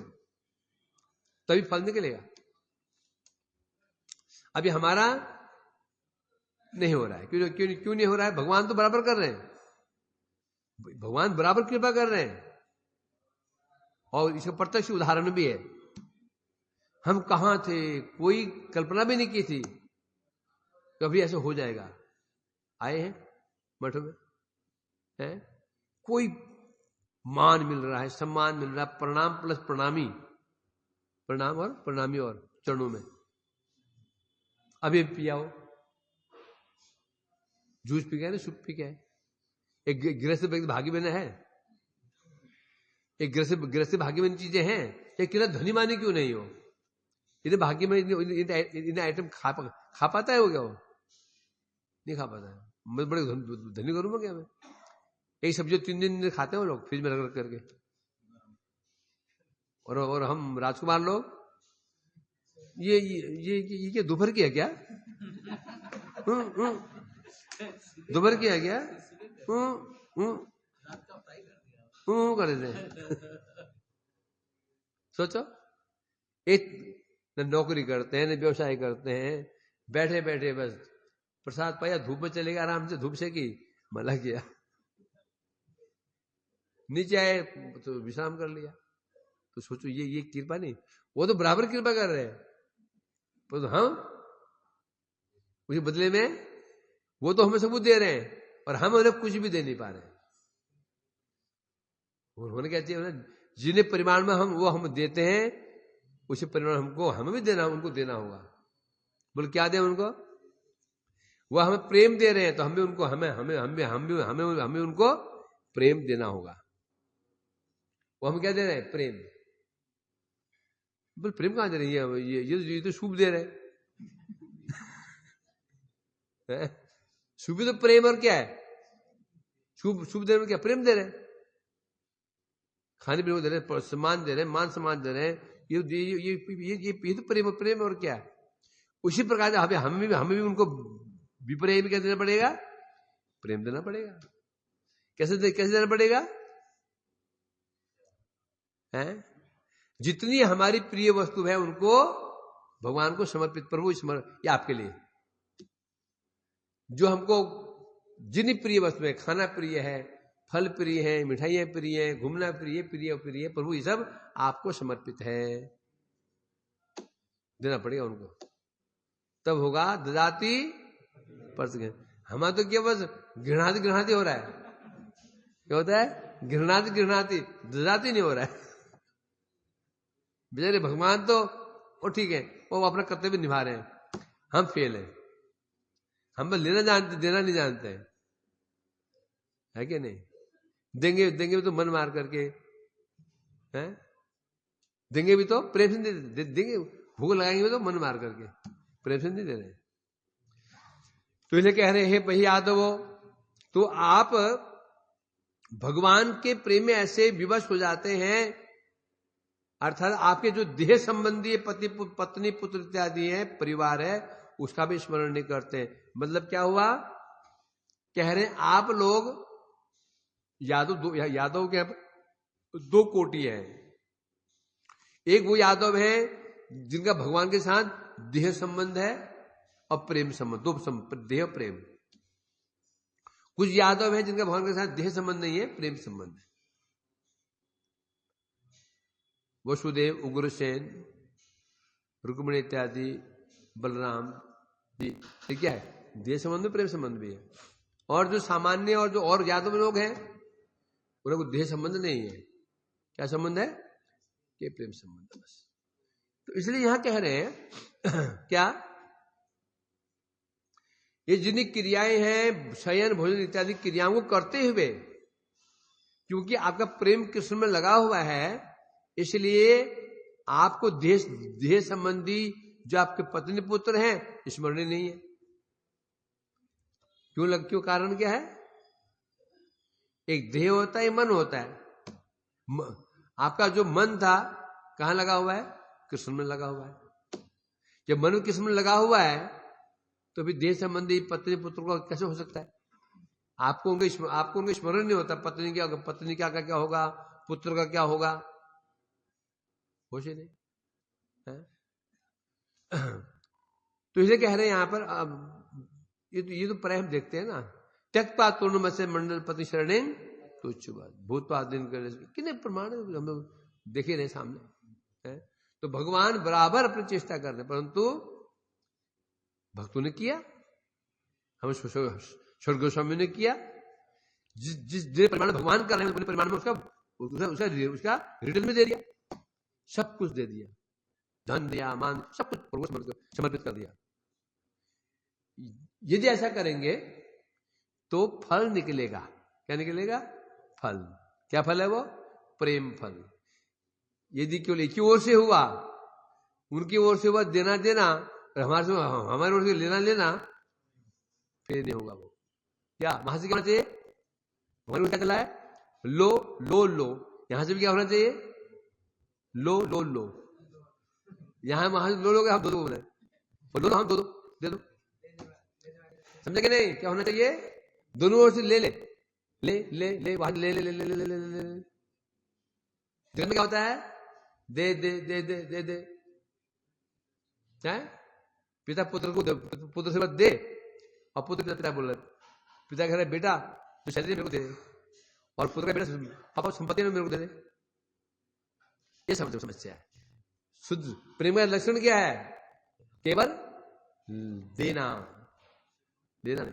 तभी फल निकलेगा। अभी हमारा नहीं हो रहा है, क्यों नहीं हो रहा है? भगवान तो बराबर कर रहे हैं, भगवान बराबर कृपा कर रहे हैं, और इसका प्रत्यक्ष उदाहरण भी है। हम कहां थे, कोई कल्पना भी नहीं की थी कभी ऐसे हो जाएगा। आए हैं मठ में, है कोई मान मिल रहा है, सम्मान मिल रहा है, प्रणाम प्लस प्रणामी, प्रणाम और प्रणामी और चरणों में। अभी पियाओ, जूस पी गया ना, सूप पी गया है। एक गृहस्थ व्यक्ति भागी बने है, एक गृहस्थ भागी बनी चीजें हैं, या कितना धनी मानी क्यों नहीं हो, इतने भाग्य में इतने आइटम खा पाता है वो, क्या वो नहीं खा पाता है। मैं बड़े धनी करूंगा क्या मैं? एक सब्जी 3 दिन खाते हैं लोग फ्रिज में रख करके, और हम राजकुमार लोग ये क्या दोपहर की है क्या? दोपहर की है क्या? कर देते हैं। सोचो, एक न नौकरी करते हैं न व्यवसाय करते हैं, बैठे बैठे बस प्रसाद पाया, धूप में चले गए, आराम से धूप से की मला किया, नीचे आए तो विश्राम कर लिया। तो सोचो ये कृपा नहीं, वो तो बराबर कृपा कर रहे हैं, पर हम उसके बदले में वो तो हमें सब कुछ दे रहे हैं और हम उन्हें कुछ भी दे नहीं पा रहे। उन्होंने क्या चाहिए, जिन्हें परिमाण में हम देते हैं, उसी परिमाण हमें भी देना, उनको देना होगा। बोले क्या दें उनको? वो हमें प्रेम दे रहे हैं, तो हमें उनको हमें उनको प्रेम देना होगा। वो हम क्या दे रहे हैं? प्रेम। बोले प्रेम कहां दे रहे हैं? ये तो शुभ दे रहे हैं। शुभ तो प्रेम, और क्या है शुभ देने में? क्या प्रेम दे रहे हैं, खाने पीने को दे रहे हैं, सम्मान दे रहे हैं, मान सम्मान दे रहे हैं, ये तो प्रेम और क्या है? उसी प्रकार से हमें भी उनको विप्रेम क्या देना पड़ेगा? प्रेम देना पड़ेगा। कैसे देना पड़ेगा? है जितनी हमारी प्रिय वस्तु है उनको भगवान को समर्पित, प्रभु स्मरण, ये आपके लिए। जो हमको जितनी प्रिय वस्तु है, खाना प्रिय है, फल प्रिय है, मिठाइयां प्रिय है, घूमना प्रिय, प्रिय प्रभु, ये सब आपको समर्पित है, देना पड़ेगा उनको, तब होगा ददाति परस। हमारा तो क्या बस घृणाति हो रहा है। क्या होता है? घृणाति, ददाति नहीं हो रहा है। बेचारे भगवान तो वो ठीक है, वो अपना कर्तव्य निभा रहे हैं, हम फेल हैं। हम बस लेना जानते, देना नहीं जानते हैं, है कि नहीं? देंगे भी तो मन मार करके, हैं? देंगे भी तो प्रेम से देंगे, भूख लगाएंगे भी तो मन मार करके, प्रेम से नहीं दे रहे। तो इसलिए कह रहे हैं भाई यादवो, तो आप भगवान के प्रेम में ऐसे विवश हो जाते हैं, अर्थात आपके जो देह संबंधी पति पत्नी पुत्र इत्यादि है, परिवार है, उसका भी स्मरण नहीं करते। मतलब क्या हुआ? कह रहे हैं आप लोग यादव के दो कोटि है। एक वो यादव है जिनका भगवान के साथ देह संबंध है और प्रेम संबंध, दो देह प्रेम। कुछ यादव है जिनका भगवान के साथ देह संबंध नहीं है, प्रेम संबंध है। वसुदेव, उग्रसेन, रुक्मिणी इत्यादि, बलराम जी, ये क्या है? देह संबंध में प्रेम संबंध भी है। और जो सामान्य और जो और यादव लोग हैं उनको देह संबंध नहीं है। क्या संबंध है? ये प्रेम संबंध बस। तो इसलिए यहां कह रहे हैं क्या, ये जितनी क्रियाएं हैं, शयन भोजन इत्यादि क्रियाओं को करते हुए, क्योंकि आपका प्रेम कृष्ण में लगा हुआ है, इसलिए आपको देह संबंधी जो आपके पत्नी पुत्र हैं स्मरण नहीं है। क्यों? कारण क्या है? एक देह होता है, मन होता है। आपका जो मन था कहां लगा हुआ है? कृष्ण में लगा हुआ है। जब मन कृष्ण में लगा हुआ है तो फिर देह संबंधी पत्नी पुत्र को कैसे हो सकता है? आपको उनके स्मरण नहीं होता, पत्नी क्या होगा, पुत्र का क्या होगा, होश ही नहीं है। तो इसलिए कह रहे हैं यहां पर, ये तो प्राय हम देखते हैं ना, त्यक्ता तूर्णम से मंडल पति शरणे तो भूतपाद दिन कर, कितने प्रमाण हम लोग देखे रहे सामने है। तो भगवान बराबर अपनी चेष्टा कर रहे, परंतु भक्तों ने किया, हम स्वर्ग गोस्वामी ने किया। जिस परिमाण भगवान कर रहे हैं उतने परिमाण में उसका रिटर्न में दे दिया, सब कुछ दे दिया, धन दिया, मान, सब कुछ समर्पित कर दिया। यदि ऐसा करेंगे तो फल निकलेगा। क्या निकलेगा? फल। क्या फल है वो? प्रेम फल। यदि केवल एक ही ओर से हुआ, उनकी ओर से हुआ देना देना, और हमारे ओर से लेना, फिर नहीं होगा वो। क्या वहां से क्या होना चाहिए? हमारे क्या चला है? लो। यहां से भी क्या होना चाहिए? लो। यहां वहां से लो, हम दो बोले, लो हम दो दे दो, समझे कि नहीं? क्या होना चाहिए? दोनों ओर से ले वहां ले में क्या होता है? दे पिता पुत्र को पुत्र से दे, और पुत्र पिता बोल रहे, पिता कह रहे बेटा तो शरीर मेरे को दे, और पुत्र का बेटा पापा संपत्ति में मेरे को दे दे। ये समस्या है। शुद्ध प्रेम का लक्षण क्या है? केवल देना नहीं।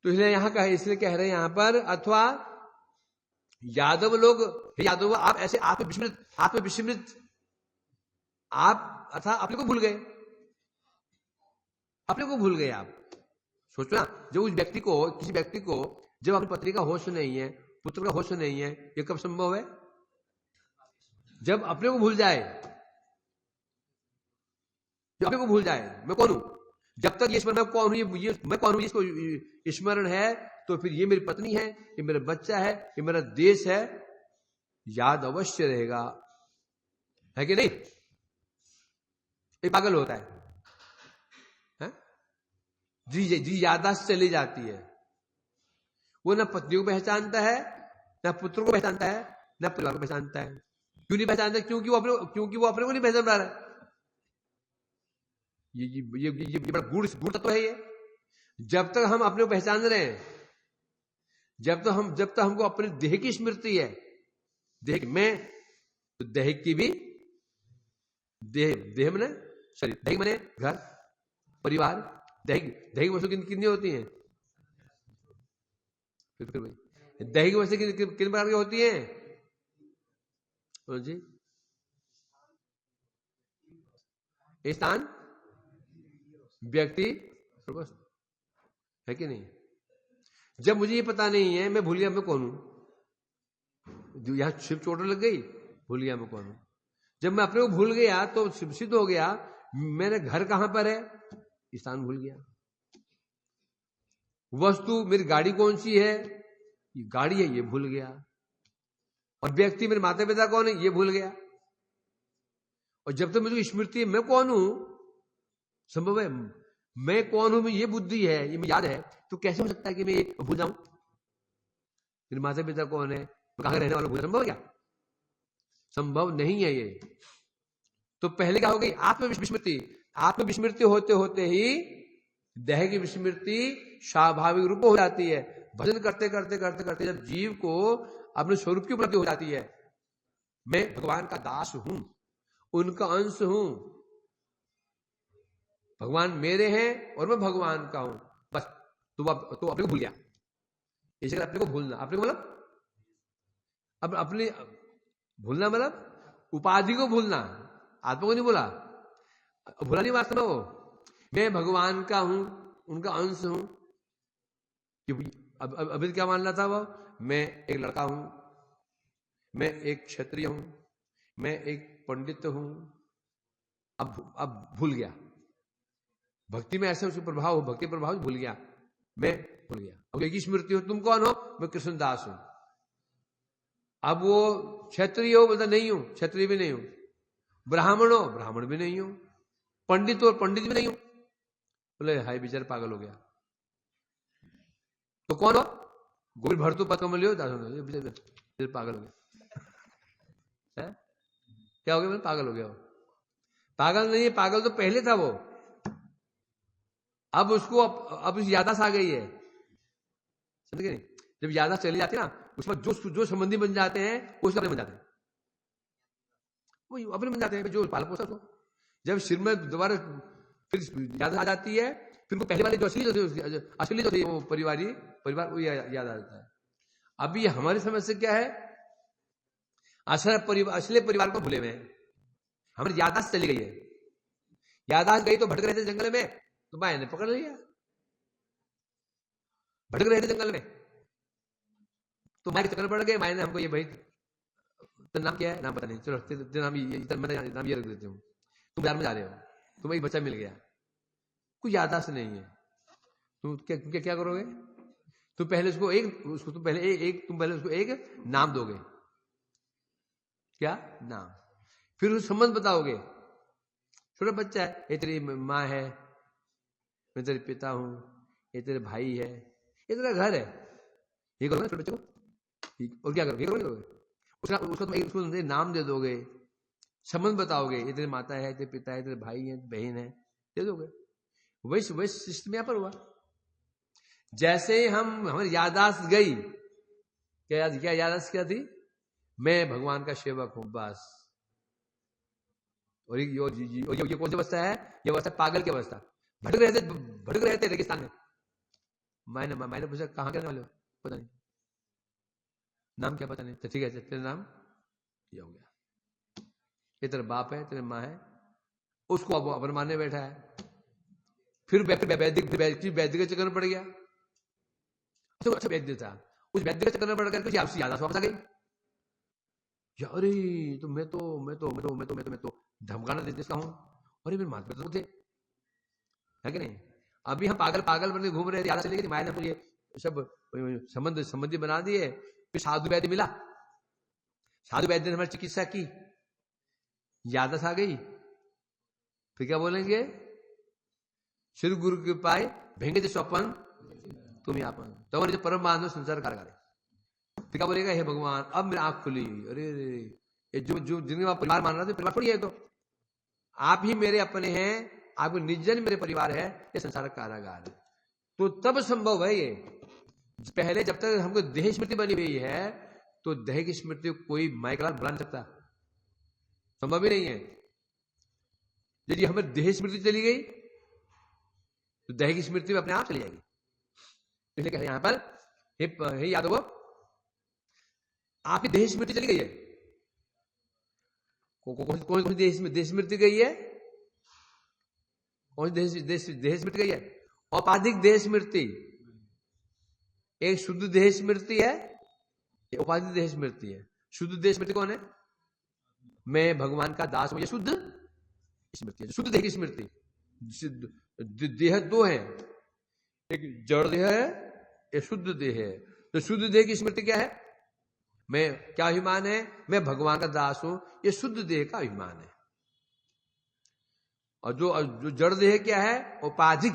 तो इसलिए यहां इसलिए कह रहे हैं यहां पर, अथवा यादव लोग, यादव आप ऐसे आप विस्मृत, आप अर्थात अपने को भूल गए, आप सोचो ना, जब उस व्यक्ति को, किसी व्यक्ति को जब अपनी पत्नी का होश नहीं है, पुत्र का होश नहीं है, ये कब संभव है? जब अपने को भूल जाए, मैं कौन हूं? जब तक ये स्मरण मैं कौन हूं इसको स्मरण है, तो फिर ये मेरी पत्नी है, ये मेरा बच्चा है, ये मेरा देश है, याद अवश्य रहेगा, है कि नहीं? ये पागल होता है, जी याददाश्त चली जाती है। वो ना पत्नी को पहचानता है, ना पुत्र को पहचानता है, ना परिवार को पहचानता है। क्यों नहीं पहचानते? क्योंकि वो अपने को नहीं पहचान पा रहा है। ये बड़ा गुड़ तत्व है ये। जब तक हम अपने को पहचान रहे हैं, जब तक हमको अपने देह की स्मृति है, देह में, तो देह की भी, देह मने शरीर, देह मने घर परिवार, देह वस्तु कितनी होती हैं? देह की वस्तु कितने प्रकार की होती है जी? स्थान, व्यक्ति, है कि नहीं? जब मुझे ये पता नहीं है, मैं भूल गया मैं कौन हूं। यहां सिर्फ चोट लग गई, भूल गया मैं कौन हूं। जब मैं अपने को भूल गया तो सिद्ध हो गया मेरा घर कहां पर है, स्थान भूल गया। वस्तु, मेरी गाड़ी कौन सी है, ये गाड़ी है, ये भूल गया। और व्यक्ति, मेरे माता पिता कौन है, ये भूल गया। और जब तक मुझे स्मृति है मैं कौन हूं, संभव है मैं कौन हूं, ये बुद्धि है, ये याद है, तो कैसे हो सकता है कि मैं ये भूल जाऊं? मेरे माता पिता कौन है, कहां रहने वाला, भूल संभव है क्या? संभव नहीं है ये। तो पहले क्या हो गई? आत्मविस्मृति। आत्मविस्मृति होते होते ही देह की विस्मृति स्वाभाविक रूप हो जाती है। भजन करते करते करते करते जब जीव को अपने स्वरूप की उपलब्धि हो जाती है, मैं भगवान का दास हूं, उनका अंश हूं, भगवान मेरे हैं और मैं भगवान का हूं, बस। तो अपने को भूल गया। इसे अपने को भूलना, अपने को मतलब अब अपने भूलना मतलब उपाधि को भूलना, आत्मा को नहीं भूला। भूला नहीं वास्तव में वो। मैं भगवान का हूं, उनका अंश हूं। अभी क्या मान रहा था वो? मैं एक लड़का हूं, मैं एक क्षत्रिय हूं, मैं एक पंडित हूं। अब भूल गया। भक्ति में ऐसे उसके प्रभाव हो, भक्ति प्रभाव भूल गया, मैं भूल गया। अब एक ही स्मृति हो, तुम कौन हो? मैं कृष्णदास हूं। अब वो क्षत्रिय हो, बोलता नहीं हूं, क्षत्रिय भी नहीं हूं। ब्राह्मण हो, ब्राह्मण भी नहीं हूं। पंडित हो, पंडित भी नहीं हूं। बोले हाय बेचारा पागल हो गया। तो कौन हो? गोविंद भरतु पद कमलियो पागल हो गया है? क्या हो गया? पागल हो गया। पागल नहीं है, पागल तो पहले था वो। अब उसको अब याददाश्त आ गई है, समझ गए? जब याददाश्त चली जाती है ना, उसमें जो संबंधी बन जाते हैं वो उसके अपने बन जाते हैं, वो अपने बन जाते हैं, जो पाल पोसा को। जब सिर में दोबारा फिर याद आ जाती है, फिर वो पहले वाले जो असली जो थे वो परिवार वो याद आ जाता है। अभी हमारी समस्या क्या है? असली परिवार को भूले हुए हैं। हमारी याददाश्त चली गई है। याददाश्त गई तो भटक रहे थे जंगल में, तो माया ने पकड़ लिया। भटक रहे थे जंगल में तो माया के चक्कर पड़ गए। माया ने हमको ये, भाई तेरा नाम क्या है? नाम पता नहीं, चलो तेरा नाम नाम ये रख देते हूँ। तुम बाजार में जा रहे हो, तुम्हें एक बच्चा मिल गया, कोई याददाश्त नहीं है, तुम क्या करोगे? तुम पहले उसको एक नाम दोगे। क्या नाम? फिर उस संबंध बताओगे। छोटा बच्चा है, ये तेरी माँ है, मैं तेरे पिता हूं, ये तेरे भाई है, ये तेरा घर है। ये करोगे छोटे बच्चे को? और क्या करोगे? उसको नाम दे दोगे, संबंध बताओगे, ये तेरी माता है, तेरे पिता है, तेरे भाई है, बहन है, दे दोगे। वही सिस्टम यहां पर हुआ। जैसे हमारी याददाश्त गई, क्या याददाश्त क्या थी? मैं भगवान का सेवक हूं, बस। और ये कौन सी अवस्था है? ये अवस्था पागल की अवस्था। भटक रहे थे रेगिस्तान में। मैंने पूछा कहां के रहने वाले हो? पता नहीं। नाम क्या? पता नहीं। तो ठीक है, तेरा नाम ये हो गया, ये तेरा बाप है, तेरे माँ है। उसको अब अपन मानने बैठा है। फिर वैद्य के चक्कर में पड़ गया। अच्छा वैद्य था, उस वैद्य के चक्कर में पड़ कर आपसे याद वापस आ गई। अरे तो मैं तो धमकाना देते का हूं। अरे मेरे माता पिता थे, है कि नहीं? अभी हम पागल बन के घूम रहे थे, याद चली गई। माया ने मुझे सब संबंधी बना दिए। फिर साधु वैद्य मिला, साधु वैद्य ने हमारी चिकित्सा की, याददाश्त आ गई। फिर क्या बोलेंगे? श्री गुरु के पाए भेंगे स्वपन तुम यापन, तो हमारे जो परम बांधव संसार कारगर है। फिर क्या बोलेगा? हे भगवान, अब मेरी आंख खुली। अरे ये जो जो जिनके आप परिवार मान रहे थे, परिवार थोड़ी है। तो आप ही मेरे अपने हैं, आपके निजन मेरे परिवार है, ये संसार का कारागार है। तो तब संभव है ये। पहले जब तक हमको देह स्मृति बनी हुई है, तो देह की स्मृति कोई माइकलाल बुला नहीं सकता, संभव ही नहीं है। यदि हमें देह स्मृति चली गई तो देह की स्मृति अपने आप चली जाएगी। इसलिए कहते हैं यहां पर, हे यादव, आपकी देह स्मृति चली गई है। कौन सी देह स्मृति गई है? कौन सी देह स्मृति गई है? औपाधिक देह स्मृति। एक शुद्ध देह स्मृति है, एक उपाधिक देह स्मृति है। शुद्ध देह स्मृति कौन है? मैं भगवान का दास हूं, ये शुद्ध स्मृति है। शुद्ध देह की स्मृति। देह दो है, एक जड़ देह है, एक शुद्ध देह है। तो शुद्ध देह की स्मृति क्या है? मैं क्या अभिमान है? मैं भगवान का दास हूं, ये शुद्ध देह का अभिमान है। और जो जड़ देह क्या है? उपाधिक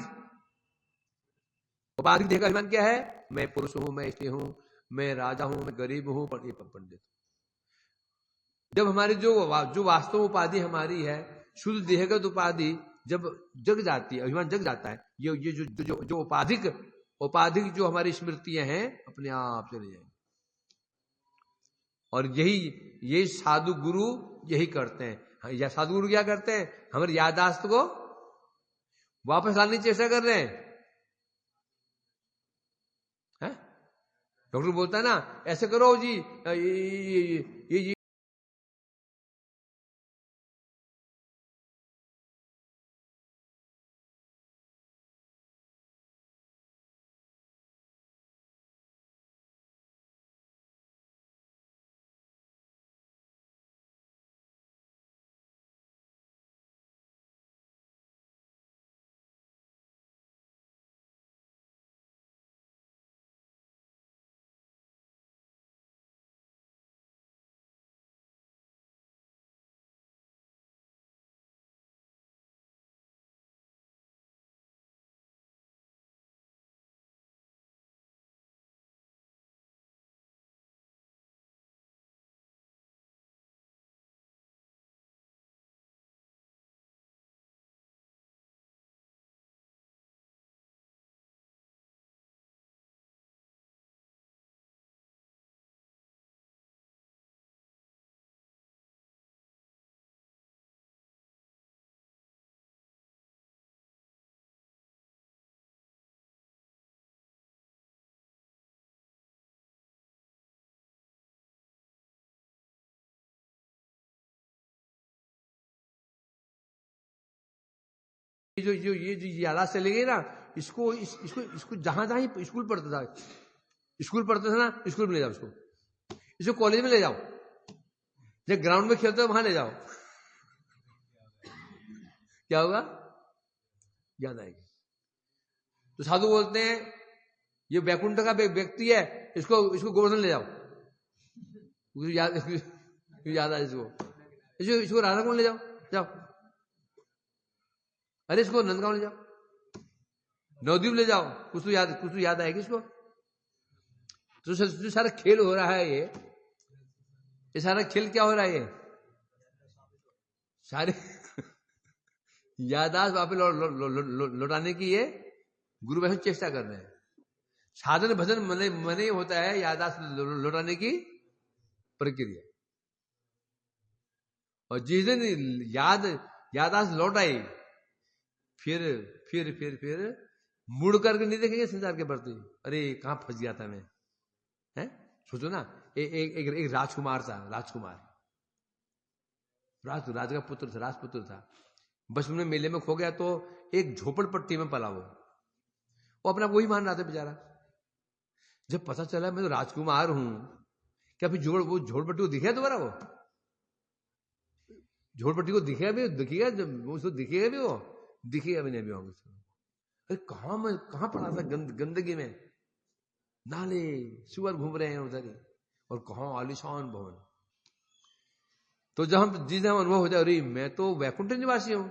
देह का अभिमान क्या है? मैं पुरुष हूं, मैं स्त्री हूं, मैं राजा हूं, मैं गरीब हूं, पंडित। जब हमारी जो वास्तव उपाधि हमारी है, शुद्ध देहगत उपाधि जब जग जाती है, अभिमान जग जाता है, ये जो उपाधिक जो हमारी स्मृतियां हैं, अपने आप चले जाएंगे। और यही साधु गुरु यही करते हैं। या साधु गुरु क्या करते हैं? हमारी याददाश्त को वापस लाने की चेष्टा कर रहे हैं। डॉक्टर बोलता है ना, ऐसे करो जी, ये जो याददाश्त चली गई ना, इसको जहां स्कूल पढ़ता था ना, स्कूल में ले जाओ इसको कॉलेज में ले जाओ, जब ग्राउंड में खेलते हो वहां ले जाओ, क्या होगा? याद आएगी। तो साधु बोलते हैं ये वैकुंठ का व्यक्ति है, इसको गोवर्धन ले जाओ, याद आए इसको राधा कौन ले जाओ, अरे इसको नंदगांव ले जाओ, नवद्वीप ले जाओ, कुछ तो याद आएगी इसको। तो जो सारा खेल हो रहा है, ये सारा खेल क्या हो रहा है? ये सारे याददाश्त वापस लौटाने की ये गुरु वैष्णव चेष्टा कर रहे हैं। साधन भजन मने होता है याददाश्त लौटाने की प्रक्रिया। और जिस दिन याददाश्त लौट आई, फिर मुड़ करके नहीं देखेंगे संसार के प्रति। अरे कहां फंस गया था मैं, हैं? सोचो ना, एक राजकुमार था, राज का पुत्र था, राजपुत्र था। बचपन में मेले में खो गया तो एक झोपड़पट्टी में पला वो अपना वही मान रहा था बेचारा। जब पता चला मैं तो राजकुमार हूं, क्या फिर वो झोपड़पट्टी को दिखेगा दोबारा? वो झोपड़पट्टी को दिखेगा भी वो दिखेगा भी नहीं अभी होंगे। अरे कहां पड़ा था? गंदगी में, नाले सुअर घूम रहे हैं उधर ही, और कहां आलिशान भवन। तो जब जिस दिन अनुभव हो जाए, अरे मैं तो वैकुंठ निवासी हूं,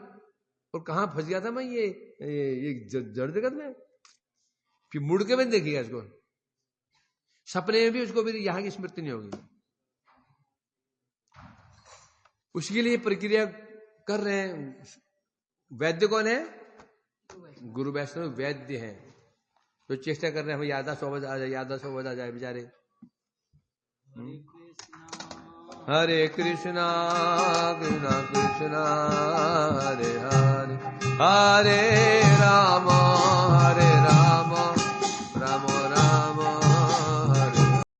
और कहां फंस गया था मैं ये जड़ जगत में। फिर मुड़ के भी देखिएगा इसको, सपने में भी उसको भी यहां की स्मृति नहीं होगी। उसके लिए प्रक्रिया कर रहे हैं। वैद्य कौन है? गुरु वैष्णव वैद्य हैं, तो चेष्टा कर रहे हैं हमें याददाश्त हो जाए, याददाश्त हो जाए बेचारे। हरे कृष्णा कृष्णा कृष्णा हरे हरे, हरे राम